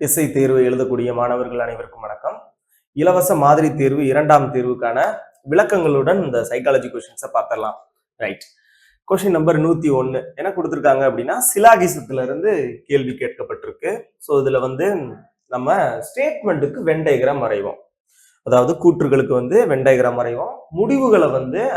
SI தேர்வு எழுதக்கூடிய மாணவர்கள் அனைவருக்கும் வணக்கம். இலவச மாதிரி தேர்வு 2ஆம் தேர்வுக்கான விளக்கங்களுடன் இந்த சைக்காலஜி கொஸ்டின்ஸை பார்த்துடலாம். ரைட். கொஸ்டின் நம்பர் 101 என்ன கொடுத்துருக்காங்க அப்படின்னா, சிலாகிசத்துல இருந்து கேள்வி கேட்கப்பட்டிருக்கு. ஸோ இதுல நம்ம ஸ்டேட்மெண்ட்டுக்கு வென் டயக்ராம் வரைவோம். அதாவது கூற்றுகளுக்கு வென் டயக்ராம் வரைவோம். முடிவுகளை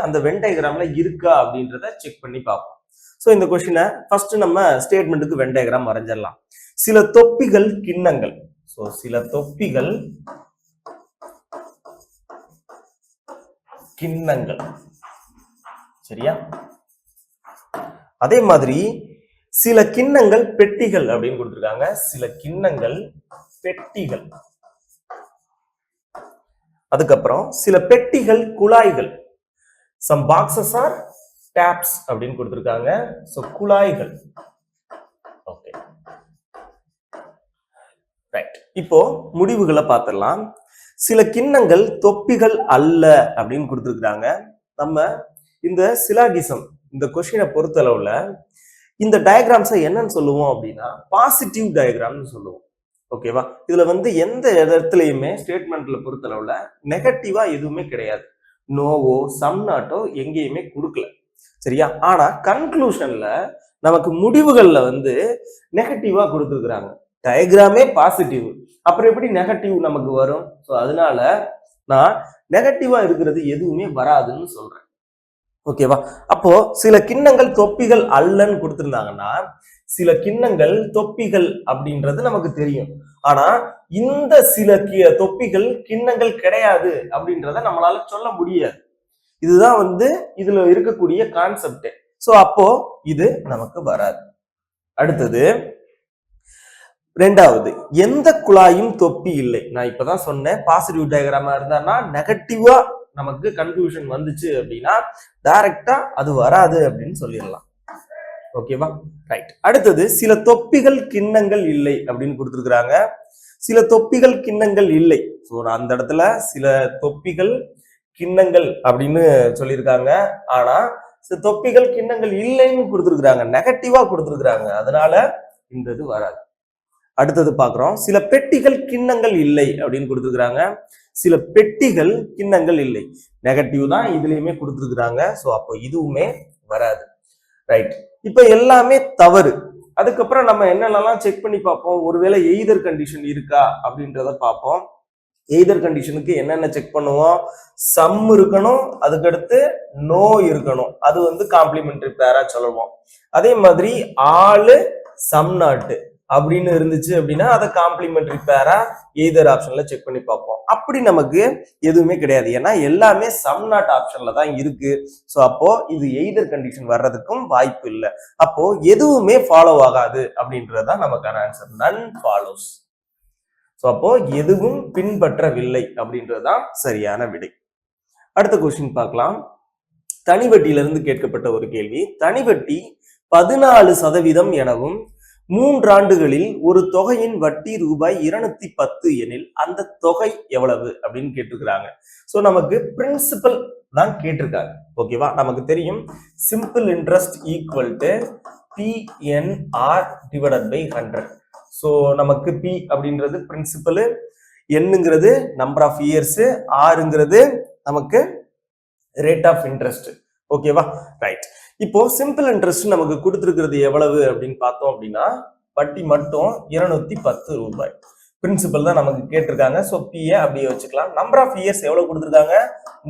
அந்த வென் டயக்ராம்ல இருக்கா அப்படின்றத செக் பண்ணி பார்ப்போம். ஸோ இந்த கொஸ்டினை ஃபர்ஸ்ட் நம்ம ஸ்டேட்மெண்ட்டுக்கு வென் டயக்ராம் வரைஞ்சிடலாம். சில தொப்பிகள் கிண்ணங்கள். ஸோ சில தொப்பிகள் கிண்ணங்கள், சரியா? அதே மாதிரி சில கிண்ணங்கள் பெட்டிகள் அப்படின்னு கொடுத்திருக்காங்க. சில கிண்ணங்கள் பெட்டிகள். அதுக்கப்புறம் சில பெட்டிகள் குழாய்கள். சம் பாக்ஸஸ் ஆர் டேப்ஸ் அப்படின்னு கொடுத்திருக்காங்க. சோ குழாய்கள். Okay, right. இப்போ முடிவுகளை பார்த்துடலாம். சில கிண்ணங்கள் தொப்பிகள் அல்ல அப்படின்னு கொடுத்திருக்காங்க. நம்ம இந்த சிலாகிசம் இந்த கொஸ்டினை பொறுத்தளவுல இந்த டயக்ராம்ஸை என்னன்னு சொல்லுவோம் அப்படின்னா பாசிட்டிவ் டயக்ராம்னு சொல்லுவோம். ஓகேவா? இதுல எந்த இடத்துலயுமே ஸ்டேட்மெண்ட்ல பொறுத்தளவுல நெகட்டிவா எதுவுமே கிடையாது. நோவோ சம் நாட்டோ எங்கேயுமே கொடுக்கல, சரியா? ஆனா கன்க்ளூஷன்ல நமக்கு முடிவுகள்ல நெகட்டிவா கொடுத்துருக்காங்க. டயக்ராமே பாசிட்டிவ், அப்புறம் எப்படி நெகட்டிவ் நமக்கு வரும்? ஸோ அதனால நான் நெகட்டிவா இருக்கிறது எதுவுமே வராதுன்னு சொல்றேன். ஓகேவா? அப்போ சில கிண்ணங்கள் தொப்பிகள் அல்லன்னு கொடுத்திருந்தாங்கன்னா சில கிண்ணங்கள் தொப்பிகள் அப்படின்றது நமக்கு தெரியும். ஆனா இந்த சில தொப்பிகள் கிண்ணங்கள் கிடையாது அப்படின்றத நம்மளால சொல்ல முடியாது. இதுதான் இதுல இருக்கக்கூடிய கான்செப்ட். சோ அப்போ இது நமக்கு வராது. அடுத்தது ரெண்டாவது, எந்த குழாயும் தொப்பி இல்லை. நான் இப்பதான் சொன்னேன், பாசிட்டிவ் டயக்ராமா இருந்தா நெகட்டிவா நமக்கு கன்க்ளூஷன் வந்துச்சு அப்படின்னா டைரக்டா அது வராது அப்படின்னு சொல்லிடலாம். ஓகேவா? ரைட். அடுத்தது சில தொப்பிகள் கிண்ணங்கள் இல்லை அப்படின்னு கொடுத்துருக்காங்க. சில தொப்பிகள் கிண்ணங்கள் இல்லை. ஸோ அந்த இடத்துல சில தொப்பிகள் கிண்ணங்கள் அப்படின்னு சொல்லியிருக்காங்க. ஆனா சில தொப்பிகள் கிண்ணங்கள் இல்லைன்னு கொடுத்துருக்காங்க, நெகட்டிவா கொடுத்துருக்காங்க. அதனால இந்த இது வராது. அடுத்தது பாக்குறோம், சில பெட்டிகள் கிண்ணங்கள் இல்லை அப்படின்னு கொடுத்துருக்காங்க. சில பெட்டிகள் கிண்ணங்கள் இல்லை, நெகட்டிவ் தான் இதுலயுமே கொடுத்துருக்காங்க. ஸோ அப்போ இதுவுமே வராது. ரைட். இப்ப எல்லாமே தவறு. அதுக்கப்புறம் நம்ம என்னென்னலாம் செக் பண்ணி பார்ப்போம்? ஒருவேளை எய்தர் கண்டிஷன் இருக்கா அப்படின்றத பார்ப்போம். எய்தர் கண்டிஷனுக்கு என்னென்ன செக் பண்ணுவோம்? சம் இருக்கணும், அதுக்கடுத்து நோ இருக்கணும். அது காம்ப்ளிமெண்டரி பேரா சொல்லுவோம். அதே மாதிரி ஆளு சம் நாட்டு அப்படின்னு இருந்துச்சு அப்படின்னா அதை காம்ப்ளிமெண்டரி பேரா எய்தர் ஆப்ஷன்ல செக் பண்ணி பார்ப்போம். அப்படி நமக்கு எதுவுமே கிடையாது, ஏன்னா எல்லாமே சம் நாட் ஆப்ஷன்ல தான் இருக்கு. ஸோ அப்போ இது எய்தர் கண்டிஷன் வர்றதுக்கும் வாய்ப்பு இல்லை. அப்போ எதுவுமே ஃபாலோ ஆகாது அப்படின்றதுதான் நமக்கான ஆன்சர். நன் ஃபாலோஸ். ஸோ அப்போ எதுவும் பின்பற்றவில்லை அப்படின்றதுதான் சரியான விடை. அடுத்த கொஸ்டின் பார்க்கலாம். தனிவட்டியிலிருந்து கேட்கப்பட்ட ஒரு கேள்வி. தனிவட்டி 14% எனவும் 3 ஆண்டுகளில் ஒரு தொகையின் வட்டி ரூபாய் 210 எனில் அந்த தொகை எவ்வளவு அப்படின்னு கேட்டிருக்கிறாங்க. ஸோ நமக்கு பிரின்சிபல் தான் கேட்டிருக்காங்க. ஓகேவா? நமக்கு தெரியும் simple interest equal to PNR divided by 100. So நமக்கு P அப்படின்றது பிரின்சிபல், என்னங்கிறது நம்பர் ஆஃப் இயர்ஸ், ஆறுங்கிறது நமக்கு ரேட் ஆஃப் இன்ட்ரெஸ்ட். ஓகேவா? ரைட். இப்போ சிம்பிள் இன்ட்ரெஸ்ட் நமக்கு கொடுத்துருக்கிறது எவ்வளவு அப்படின்னு பார்த்தோம் அப்படின்னா வட்டி மட்டும் 210 ரூபாய். பிரின்சிபல் தான் நமக்கு கேட்டிருக்காங்க. ஸோ பிஏ அப்படியே வச்சுக்கலாம். நம்பர் ஆஃப் இயர்ஸ் எவ்வளவு கொடுத்துருக்காங்க?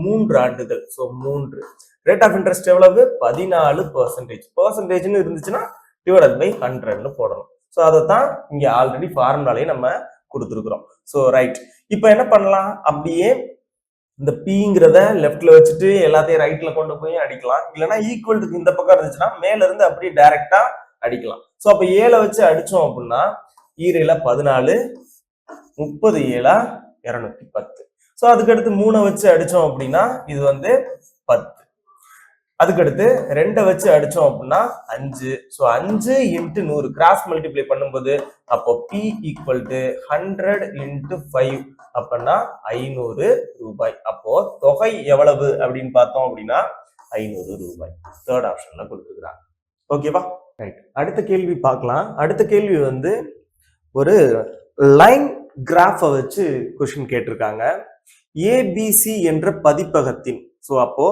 3 ஆண்டுகள். ஸோ 3. ரேட் ஆஃப் இன்ட்ரெஸ்ட் எவ்வளவு? 14%. பர்சன்டேஜ்னு இருந்துச்சுன்னா டிவைடட் பை 100ன்னு போடணும். ஸோ அதை தான் இங்க ஆல்ரெடி ஃபார்முலாலே நம்ம கொடுத்துருக்குறோம். So right. இப்போ என்ன பண்ணலாம்? அப்படியே இந்த பிங்கிறத லெஃப்ட்ல வச்சுட்டு எல்லாத்தையும் ரைட்ல கொண்டு போய் அடிக்கலாம். இல்லைன்னா ஈக்குவல்ட்டுக்கு இந்த பக்கம் இருந்துச்சுன்னா மேல இருந்து அப்படியே டைரக்டா அடிக்கலாம். ஸோ அப்ப 7 வச்சு அடிச்சோம் அப்படின்னா 7 14, 30 7 210. ஸோ அதுக்கடுத்து 3 வச்சு அடிச்சோம் அப்படின்னா இது 10. அதுக்கடுத்து 2 வச்சு அடிச்சோம் அப்படின்னா 5. ஸோ 5 × 100 கிராஸ் மல்டிப்ளை பண்ணும்போது அப்போ P ஈக்குவல் டு 100 × 5 அப்படின்னா 500 ரூபாய். அப்போ தொகை எவ்வளவு அப்படின்னு பார்த்தோம் அப்படின்னா 500 ரூபாய். தேர்ட் ஆப்ஷன்ல கொடுத்துருக்காங்க. ஓகேவா? ரைட். அடுத்த கேள்வி பார்க்கலாம். அடுத்த கேள்வி ஒரு லைன் கிராஃபை வச்சு கொஸ்டின் கேட்டிருக்காங்க. ஏபிசி என்ற பதிப்பகத்தின், ஸோ அப்போ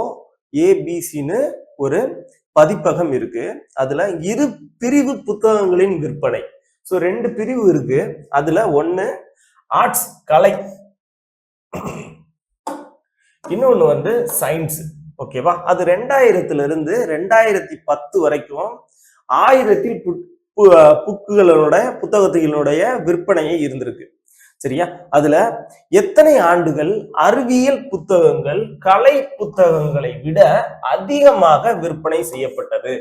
ஏபிசின்னு ஒரு பதிப்பகம் இருக்கு, அதுல இரு பிரிவு புத்தகங்களின் விற்பனை. ஸோ 2 பிரிவு இருக்கு, அதுல ஒன்னு ஆர்ட்ஸ் கலை, இன்னொன்னு வந்து சயின்ஸ். ஓகேவா? அது 2000 இருந்து 2010 வரைக்கும் 1000 புத்தகத்தினுடைய விற்பனையே இருந்திருக்கு. சரியா? அதுல எத்தனை ஆண்டுகள் அறிவியல் புத்தகங்கள் கலை புத்தகங்களை விட அதிகமாக விற்பனை செய்யப்பட்டது?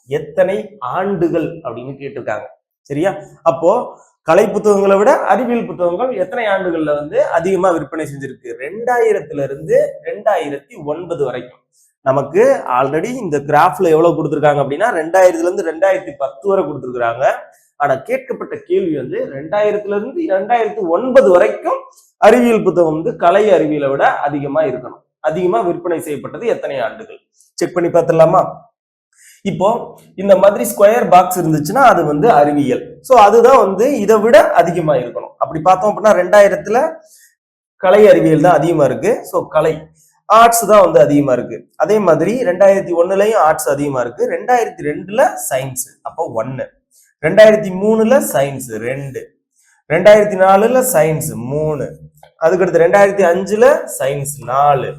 எத்தனை ஆண்டுகள் அப்படின்னு கேட்டிருக்காங்க. சரியா? அப்போ கலை புத்தகங்களை விட அறிவியல் புத்தகங்கள் எத்தனை ஆண்டுகள்ல வந்து அதிகமா விற்பனை செஞ்சிருக்கு? 2000 இருந்து 2009 வரைக்கும். நமக்கு ஆல்ரெடி இந்த கிராஃப்ல எவ்வளவு கொடுத்துருக்காங்க அப்படின்னா 2000 இருந்து 2010 வரை கொடுத்துருக்காங்க. ஆனா கேட்கப்பட்ட கேள்வி வந்து 2000 இருந்து 2009 வரைக்கும் அறிவியல் புத்தகம் வந்து கலை அறிவியலை விட அதிகமா இருக்கணும். அதிகமா விற்பனை செய்யப்பட்டது எத்தனை ஆண்டுகள்? செக் பண்ணி பார்த்துடலாமா? இப்போ இந்த மாதிரி ஸ்கொயர் பாக்ஸ் இருந்துச்சுன்னா அது வந்து அறிவியல். ஸோ அதுதான் வந்து இதை விட அதிகமா இருக்கணும். அப்படி பார்த்தோம் அப்படின்னா 2000 கலை அறிவியல் தான் அதிகமா இருக்கு. ஸோ கலை ஆர்ட்ஸ் தான் வந்து அதிகமா இருக்கு. அதே மாதிரி 2001 ஆர்ட்ஸ் அதிகமா இருக்கு. 2002 சயின்ஸ், அப்போ 1. 2003 சயின்ஸ் 2. 2004 சயின்ஸ் 3. அதுக்கடுத்து 2005 சயின்ஸ் 4.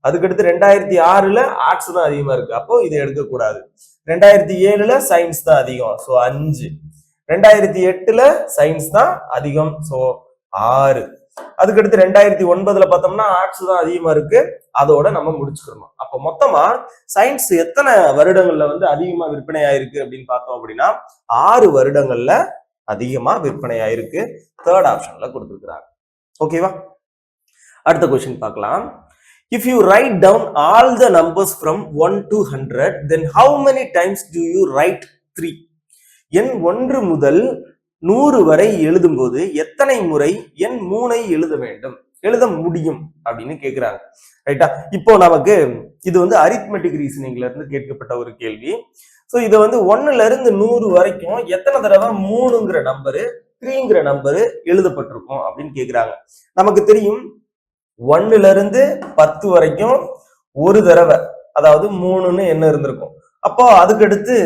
அதுக்கடுத்து 2006 ஆர்ட்ஸ் தான் அதிகமா இருக்கு, அப்போ இதை எடுக்கக்கூடாது. 2007 சயின்ஸ் தான் அதிகம், ஸோ 5. 2008 சயின்ஸ் தான் அதிகம், ஸோ 6. அதுக்கடுத்து 2009 பார்த்தோம்னா ஆர்ட்ஸ் தான் அதிகமா இருக்கு, அதோட நம்ம முடிச்சுக்கணும். அப்ப மொத்தமா சயின்ஸ் எத்தனை வருடங்கள்ல வந்து அதிகமா விற்பனை ஆயிருக்கு அப்படின்னு பார்த்தோம் அப்படின்னா 6 வருடங்கள்ல அதிகமா விற்பனை ஆயிருக்கு. தேர்ட் ஆப்ஷன்ல கொடுத்துருக்காங்க. ஓகேவா? அடுத்த கொஸ்டின் பார்க்கலாம். If you write down all the numbers from 1 to 100, then how many times do you write 3? எண் 1 முதல் 100 வரை எழுதும் போது எத்தனை முறை எண் 3ஐ எழுத முடியும் அப்படின்னு கேக்குறாங்க. ரைட்டா? இப்போ நமக்கு இது வந்து அரித்மெட்டிக் ரீசனிங்ல இருந்து கேட்கப்பட்ட ஒரு கேள்வி. ஸோ இதை வந்து 1ல இருந்து 100 வரைக்கும் எத்தனை தடவை 3ங்கிற நம்பரு 3ங்கிற நம்பரு எழுதப்பட்டிருக்கும் அப்படின்னு கேக்குறாங்க. நமக்கு தெரியும் 1ல இருந்து 10 வரைக்கும் ஒரு தடவை, அதாவது 3ன்னு என்ன இருந்திருக்கும். அப்போ அதுக்கடுத்து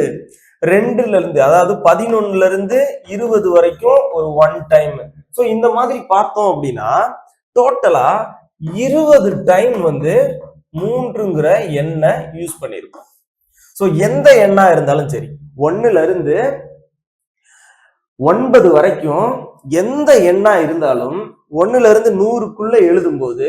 2ல இருந்து, அதாவது 11ல இருந்து 20 வரைக்கும் ஒரு 1 டைம். ஸோ இந்த மாதிரி பார்த்தோம் அப்படின்னா டோட்டலா 20 டைம் வந்து 3ங்கிற எண்ணை யூஸ் பண்ணிருக்கோம். ஸோ எந்த எண்ணா இருந்தாலும் சரி, 1ல இருந்து 9 வரைக்கும் எந்த எண்ணா இருந்தாலும் 1ல இருந்து 100க்குள்ள எழுதும் போது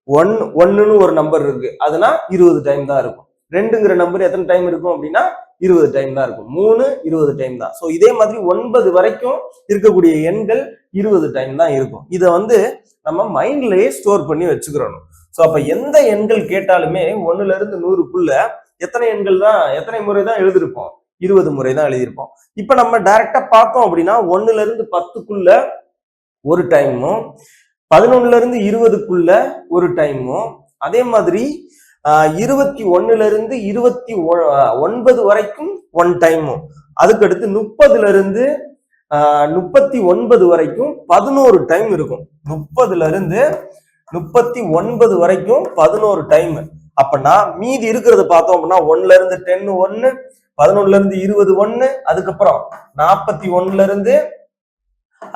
1ன்னு ஒரு நம்பர் இருக்கு, அதுனா 20 டைம் தான் இருக்கும். 2ங்கிற நம்பர் எத்தனை டைம் இருக்கும் அப்படின்னா 20 டைம் தான் இருக்கும். 3 20 டைம் தான். ஸோ இதே மாதிரி 9 வரைக்கும் இருக்கக்கூடிய எண்கள் 20 டைம் தான் இருக்கும். இதை வந்து நம்ம மைண்ட்லயே ஸ்டோர் பண்ணி வச்சுக்கிறோம். ஸோ அப்ப எந்த எண்கள் கேட்டாலுமே 1ல இருந்து 100க்குள்ள எத்தனை எண்கள் தான், எத்தனை முறை தான் எழுதிருப்போம்? 20 முறை தான் எழுதியிருப்போம். இப்ப நம்ம டைரக்டா பார்த்தோம் அப்படின்னா 1ல இருந்து 10க்குள்ள ஒரு டைமும், 11ல இருந்து 20க்குள்ள ஒரு டைமும், அதே மாதிரி 21ல இருந்து 29 வரைக்கும் 1 டைமும், அதுக்கடுத்து 30ல இருந்து 39 வரைக்கும் 11 டைம் இருக்கும். 30ல இருந்து 39 வரைக்கும் 11 டைம். அப்பனா மீதி இருக்கிறத பார்த்தோம் அப்படின்னா 1ல இருந்து 10 1, 11ல இருந்து 20 1, அதுக்கப்புறம் 41ல இருந்து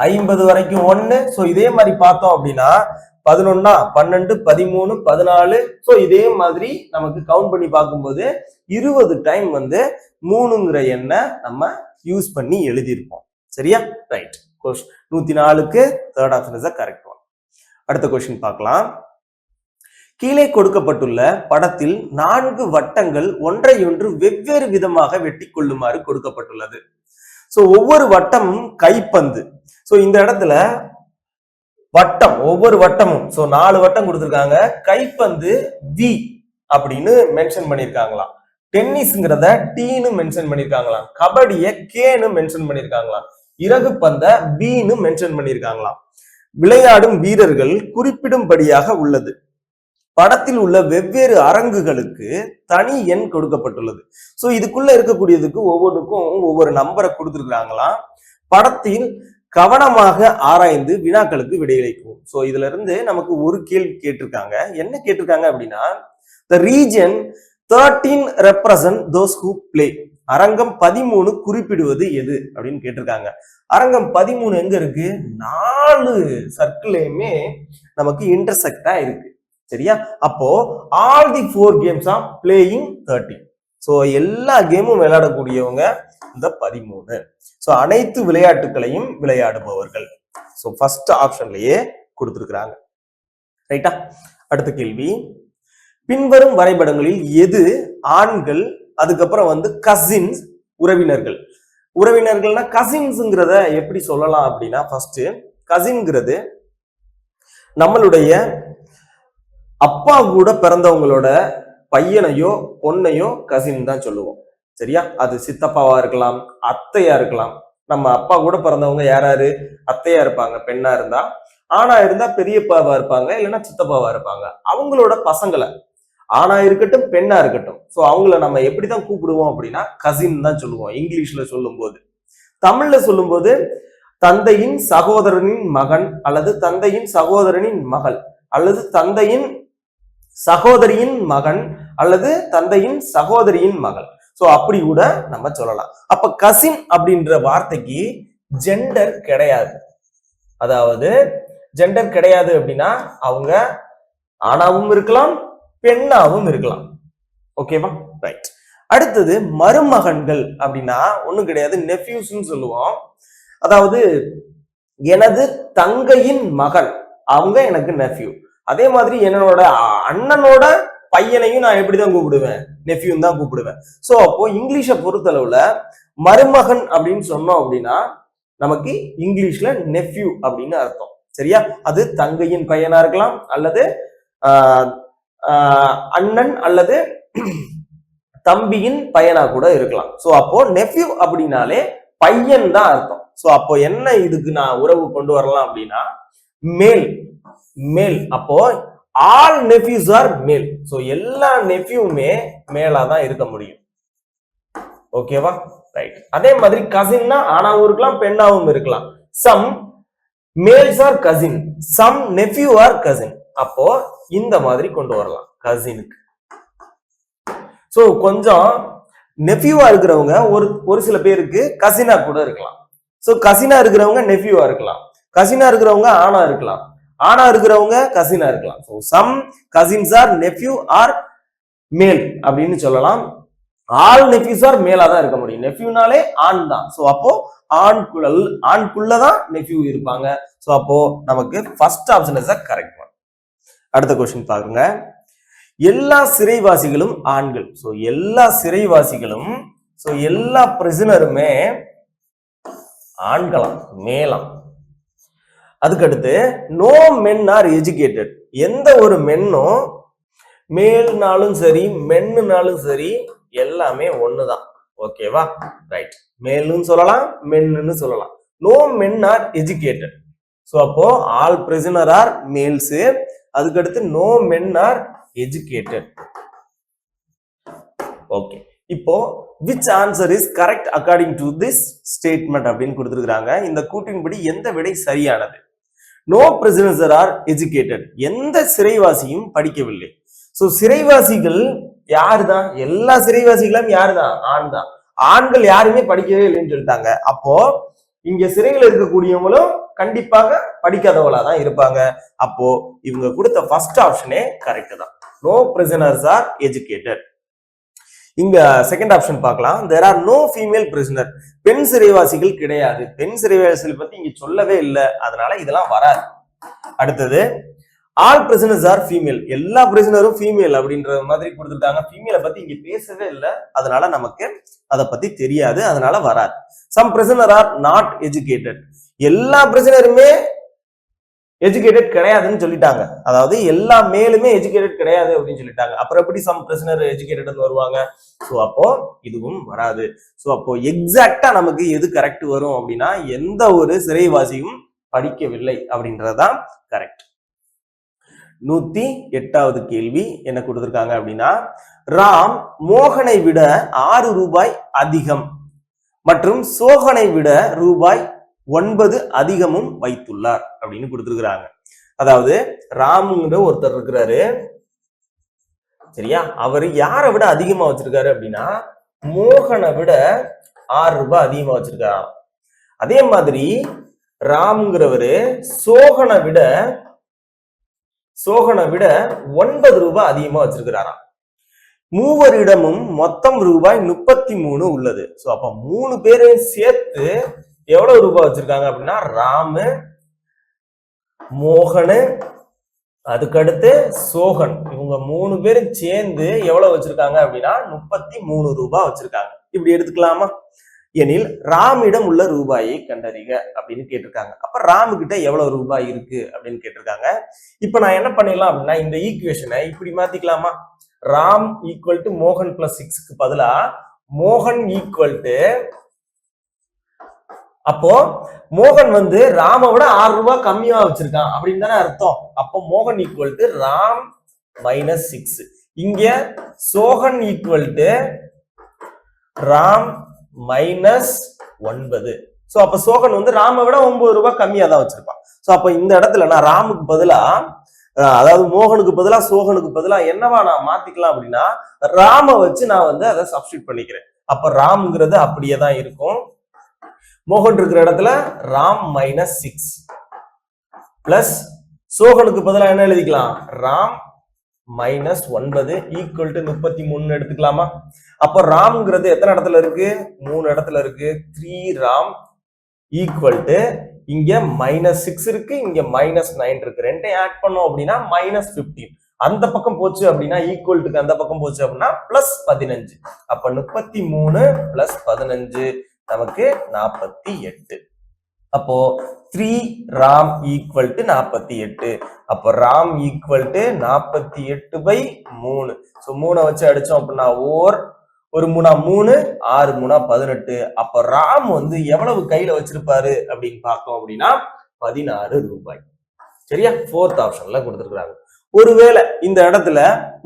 50 வரைக்கும் 1. ஸோ இதே மாதிரி பார்த்தோம் அப்படின்னா 11 12 13 14. ஸோ இதே மாதிரி நமக்கு கவுண்ட் பண்ணி பார்க்கும்போது 20 டைம் வந்து 3ங்கிற எண்ணை நம்ம யூஸ் பண்ணி எழுதியிருப்போம். சரியா? ரைட். 104க்கு third option is the correct one. அடுத்த கொஸ்டின் பார்க்கலாம். கீழே கொடுக்கப்பட்டுள்ள படத்தில் 4 வட்டங்கள் ஒன்றையொன்று வெவ்வேறு விதமாக வெட்டி கொள்ளுமாறு கொடுக்கப்பட்டுள்ளது. ஸோ ஒவ்வொரு வட்டமும் கைப்பந்து. ஸோ இந்த இடத்துல வட்டம், ஒவ்வொரு வட்டமும், ஸோ 4 வட்டம் கொடுத்துருக்காங்க. கைப்பந்து வி அப்படின்னு மென்ஷன் பண்ணியிருக்காங்களாம். டென்னிஸ்ங்கிறத டீன்னு மென்ஷன் பண்ணியிருக்காங்களாம். கபடியை கேன்னு மென்ஷன் பண்ணியிருக்காங்களாம். இறகு பந்த பின்னு மென்ஷன் பண்ணியிருக்காங்களாம். விளையாடும் வீரர்கள் குறிப்பிடும்படியாக உள்ளது. படத்தில் உள்ள வெவ்வேறு அரங்குகளுக்கு தனி எண் கொடுக்கப்பட்டுள்ளது. ஸோ இதுக்குள்ள இருக்கக்கூடியதுக்கு ஒவ்வொன்றுக்கும் ஒவ்வொரு நம்பரை கொடுத்துருக்காங்களாம். படத்தில் கவனமாக ஆராய்ந்து வினாக்களுக்கு விடையளிக்கும். சோ இதுல இருந்து நமக்கு ஒரு கேள்வி கேட்டிருக்காங்க. என்ன கேட்டிருக்காங்க அப்படின்னா, the region 13 represent those who play. அரங்கம் 13 குறிப்பிடுவது எது அப்படின்னு கேட்டிருக்காங்க. அரங்கம் 13 எங்க இருக்கு? 4 சர்க்கிளையுமே நமக்கு இன்டர்செக்டா இருக்கு. சரியா? அப்போ all the 4 games are playing 13. So எல்லா கேமும் விளையாடக்கூடியவங்க இந்த 13. சோ அனைத்து விளையாட்டுகளையும் விளையாடுபவர்கள். சோ ஃபர்ஸ்ட் ஆப்ஷன்லயே கொடுத்திருக்காங்க. ரைட்டா? அடுத்த கேள்வி, பின்வரும் வரைபடங்களில் எது ஆண்கள், அதுக்கப்புறம் கசின்ஸ், உறவினர்கள். உறவினர்கள்னா கசின்ஸ்ங்கிறத எப்படி சொல்லலாம் அப்படின்னா, ஃபர்ஸ்ட் கசின்ங்கிறது நம்மளுடைய அப்பா கூட பிறந்தவங்களோட பையனையோ பொண்ணையோ கசின் தான் சொல்லுவோம். சரியா? அது சித்தப்பாவா இருக்கலாம், அத்தையா இருக்கலாம். நம்ம அப்பா கூட பிறந்தவங்க யாராரு? அத்தையா இருப்பாங்க பெண்ணா இருந்தா. ஆணா இருந்தா பெரியப்பாவா இருப்பாங்க, இல்லைன்னா சித்தப்பாவா இருப்பாங்க. அவங்களோட பசங்களை, ஆணா இருக்கட்டும் பெண்ணா இருக்கட்டும், சோ அவங்கள நம்ம எப்படிதான் கூப்பிடுவோம் அப்படின்னா கசின் தான் சொல்லுவோம் இங்கிலீஷ்ல சொல்லும் போது. தமிழ்ல சொல்லும் போது தந்தையின் சகோதரனின் மகன், அல்லது தந்தையின் சகோதரனின் மகள், அல்லது தந்தையின் சகோதரியின் மகன், அல்லது தந்தையின் சகோதரியின் மகள். சோ அப்படி கூட நம்ம சொல்லலாம். அப்ப கசின் அப்படின்ற வார்த்தைக்கு ஜெண்டர் கிடையாது. அதாவது ஜெண்டர் கிடையாது அப்படின்னா அவங்க ஆணாவும் இருக்கலாம் பெண்ணாவும் இருக்கலாம். ஓகேவா? ரைட். அடுத்தது மருமகன்கள் அப்படின்னா ஒண்ணும் கிடையாது, நெஃப்யூஸ்ன்னு சொல்லுவோம். அதாவது எனது தங்கையின் மகன், அவங்க எனக்கு நெஃப்யூ. அதே மாதிரி என்னோட அண்ணனோட பையனையும் நான் எப்படிதான் கூப்பிடுவேன்? நெஃப்யூன்னு தான் கூப்பிடுவேன். சோ அப்போ இங்கிலீஷை பொறுத்தளவுல மருமகன் அப்படின்னு சொன்னோம் அப்படின்னா நமக்கு இங்கிலீஷ்ல நெஃப்யூ அப்படின்னு அர்த்தம். சரியா? அது தங்கையின் பையனா இருக்கலாம், அல்லது அண்ணன் அல்லது தம்பியின் பையனா கூட இருக்கலாம். சோ அப்போ நெஃப்யூ அப்படின்னாலே பையன் தான் அர்த்தம். சோ அப்போ என்ன இதுக்கு நான் உறவு கொண்டு வரலாம் அப்படின்னா மேல். மேல். அப்போ ஆல் நெஃப்யூஸ் ஆர் மேல். சோ எல்லா நெஃப்யூமே மேலா தான் இருக்க முடியும். ஓகேவா? ரைட். அதே மாதிரி கசின்னா ஆணாவும் இருக்கலாம் பெண்ணாவும் இருக்கலாம். Some males are cousin, some nephew are cousin. அப்போ இந்த மாதிரி கொண்டு வரலாம் கசினுக்கு. சோ கொஞ்சம் நெஃப்யூவா இருக்கிறவங்க ஒரு சில பேருக்கு கசினா கூட இருக்கலாம். சோ கசினா இருக்கிறவங்க நெஃப்யூவா இருக்கலாம், கசினா இருக்கிறவங்க ஆணா இருக்கலாம், ஆணா இருக்கிறவங்க கசினா இருக்கலாம். So some cousins are nephew are male அப்படின்னு சொல்லலாம். ஆல் நெஃப்யூஸ் ஆர் மேலா தான் இருக்க முடியும். நெஃப்யூனாலே ஆண் தான். சோ அப்போ ஆண்குள்ளதான் நெஃப்யூ இருப்பாங்க. சோ அப்போ நமக்கு first option is the correct one. அடுத்த क्वेश्चन பாருங்க. எல்லா சிறைவாசிகளும் ஆண்கள். சோ எல்லா சிறைவாசிகளும், சோ எல்லா பிரிசனருமே ஆண்களாம், மேலாம். அதுக்கடுத்து நோ மென் ஆர் எஜுகேட்டட். எந்த ஒரு மென்னும், மேல்னாலும் சரி மென்னுனாலும் சரி எல்லாமே ஒண்ணுதான். ஓகேவா? ரைட். மேல்னு சொல்லலாம் மென்னு சொல்லலாம். No men are educated. So அப்போ ஆல் பிரிசனர் ஆர் மேல்ஸ். அதுக்கடுத்து no men are educated. Okay. இப்போ which answer is correct according to this statement அப்படின்னு கொடுத்திருக்காங்க. இந்த கூற்றின்படி எந்த விடை சரியானது? No prisoners are educated. எந்த சிறைவாசியும் படிக்கவில்லை. சோ சிறைவாசிகள் யாருதான்? எல்லா சிறைவாசிகளும் யாருதான்? ஆண் தான். ஆண்கள் யாருமே படிக்கவே இல்லைன்னு சொல்லிட்டாங்க. அப்போ இங்க சிறையில் இருக்கக்கூடியவங்களும் கண்டிப்பாக படிக்காதவங்களா தான் இருப்பாங்க. அப்போ இவங்க கொடுத்த ஃபர்ஸ்ட் ஆப்ஷனே கரெக்ட் தான். No prisoners are educated. இங்க செகண்ட் ஆப்ஷன் பார்க்கலாம். there are no female prisoner. பெண் சிறைவாசிகள் கிடையாது. பெண் சிறைவாசிகள் பத்தி இங்க சொல்லவே இல்லை, அதனால இதெல்லாம் வராது. அடுத்தது ஆல் prisoners are female. எல்லா பிரிசனரும் ஃபீமேல் அப்படின்ற மாதிரி கொடுத்துட்டாங்க. ஃபீமேலை பத்தி இங்க பேசவே இல்லை, அதனால நமக்கு அதை பத்தி தெரியாது, அதனால வராது. some prisoner are not educated. எல்லா பிரிசனருமே எஜுகேட்டட் கிடையாதுன்னு சொல்லிட்டாங்க. அதாவது எல்லா மேலுமே எஜுகேட்டட் கிடையாது அப்படின்னு சொல்லிட்டாங்க. அப்புறம் எப்படி சம் பிரிசனர் எஜுகேட்டட் வருவாங்க? சோ அப்போ இதுவும் வராது. சோ அப்போ எக்ஸாக்டா நமக்கு எது கரெக்ட் வரும் அப்படின்னா எந்த ஒரு சிறைவாசியும் படிக்கவில்லை அப்படின்றதுதான் கரெக்ட். 108வது கேள்வி என்ன கொடுத்திருக்காங்க அப்படின்னா, ராம் மோகனை விட 6 ரூபாய் அதிகம் மற்றும் சோகனை விட ரூபாய் 9 அதிகமும் வைத்துள்ளார் அப்படின்னு கொடுத்துருக்காங்க. அதாவது ராமுங்கிற ஒருத்தர் இருக்கிறாரு, சரியா? அவரு யாரை விட அதிகமா வச்சிருக்காரு அப்படின்னா மோகனை விட 6 ரூபாய் அதிகமா வச்சிருக்காராம். அதே மாதிரி ராம்ங்கிறவரு சோகனை விட 9 ரூபாய் அதிகமா வச்சிருக்கிறாராம். மூவரிடமும் மொத்தம் ரூபாய் 33 உள்ளது. சோ அப்ப 3 பேரையும் சேர்த்து எவ்வளவு ரூபாய் வச்சிருக்காங்க அப்படின்னா ராமு, மோகனு, அதுக்கடுத்து சோகன், இவங்க 3 பேரும் சேர்ந்து எவ்வளவு வச்சிருக்காங்க அப்படின்னா 33 ரூபாய் வச்சிருக்காங்க. இப்படி எடுத்துக்கலாமா? எனில் ராமிடம் உள்ள ரூபாயை கண்டறிக அப்படின்னு கேட்டிருக்காங்க. அப்ப ராமு கிட்ட எவ்வளவு ரூபாய் இருக்கு அப்படின்னு கேட்டிருக்காங்க. இப்ப நான் என்ன பண்ணிடலாம் அப்படின்னா இந்த ஈக்குவேஷனை இப்படி மாத்திக்கலாமா? ராம் ஈக்குவல் டு மோகன் பிளஸ் 6க்கு பதிலா மோகன் ஈக்குவல் டு, அப்போ மோகன் வந்து ராம விட 6 ரூபாய் கம்மியா வச்சிருக்கான் அப்படின்னு தானே அர்த்தம். அப்போ மோகன் ஈக்குவல் டு ராம் மைனஸ் 6. இங்க Sohan equal to Ram minus 9. So அப்ப சோகன் வந்து ராம விட 9 ரூபாய் கம்மியா தான் வச்சிருப்பான். சோ அப்ப இந்த இடத்துல நான் ராமுக்கு பதிலா, அதாவது மோகனுக்கு பதிலா சோகனுக்கு பதிலா என்னவா நான் மாத்திக்கலாம் அப்படின்னா ராம வச்சு நான் வந்து அதை சப்ஸ்டிட் பண்ணிக்கிறேன். அப்ப ராம்ங்கிறது அப்படியே தான் இருக்கும். மோகன் இருக்கிற இடத்துல ராம் மைனஸ் 6 பிளஸ் சோகனுக்கு பதிலா என்ன எழுதிக்கலாம்? ராம் மைனஸ் 9 ஈக்குவல் டு 33 எடுத்துக்கலாமா? அப்போ ராம்ங்கிறது எத்தனை இடத்துல இருக்கு? 3 இடத்துல இருக்கு. 3 ராம் ஈக்குவல் டு இங்க மைனஸ் 6 இருக்கு, இங்க மைனஸ் 9 இருக்கு. ரெண்டையும் ஆட் பண்ணோம் அப்படின்னா மைனஸ் 15. அந்த பக்கம் போச்சு அப்படின்னா ஈக்குவல் டுக்கு அந்த பக்கம் போச்சு அப்படின்னா பிளஸ் 15. அப்ப 33 பிளஸ் 15 நமக்கு 48. அப்போ 3 ராம் ஈக்குவல் டு 48. அப்போ ராம் ஈக்குவல் டு 48/3. ஸோ 3 வச்சு அடிச்சோம் அப்படின்னா ஒரு 3 3 6 3 18. அப்போ ராம் வந்து எவ்வளவு கையில வச்சிருப்பாரு அப்படின்னு பார்த்தோம் அப்படின்னா 16 ரூபாய். சரியா? 4th ஆப்ஷன்ல கொடுத்துருக்காங்க. ஒருவேளை இந்த இடத்துல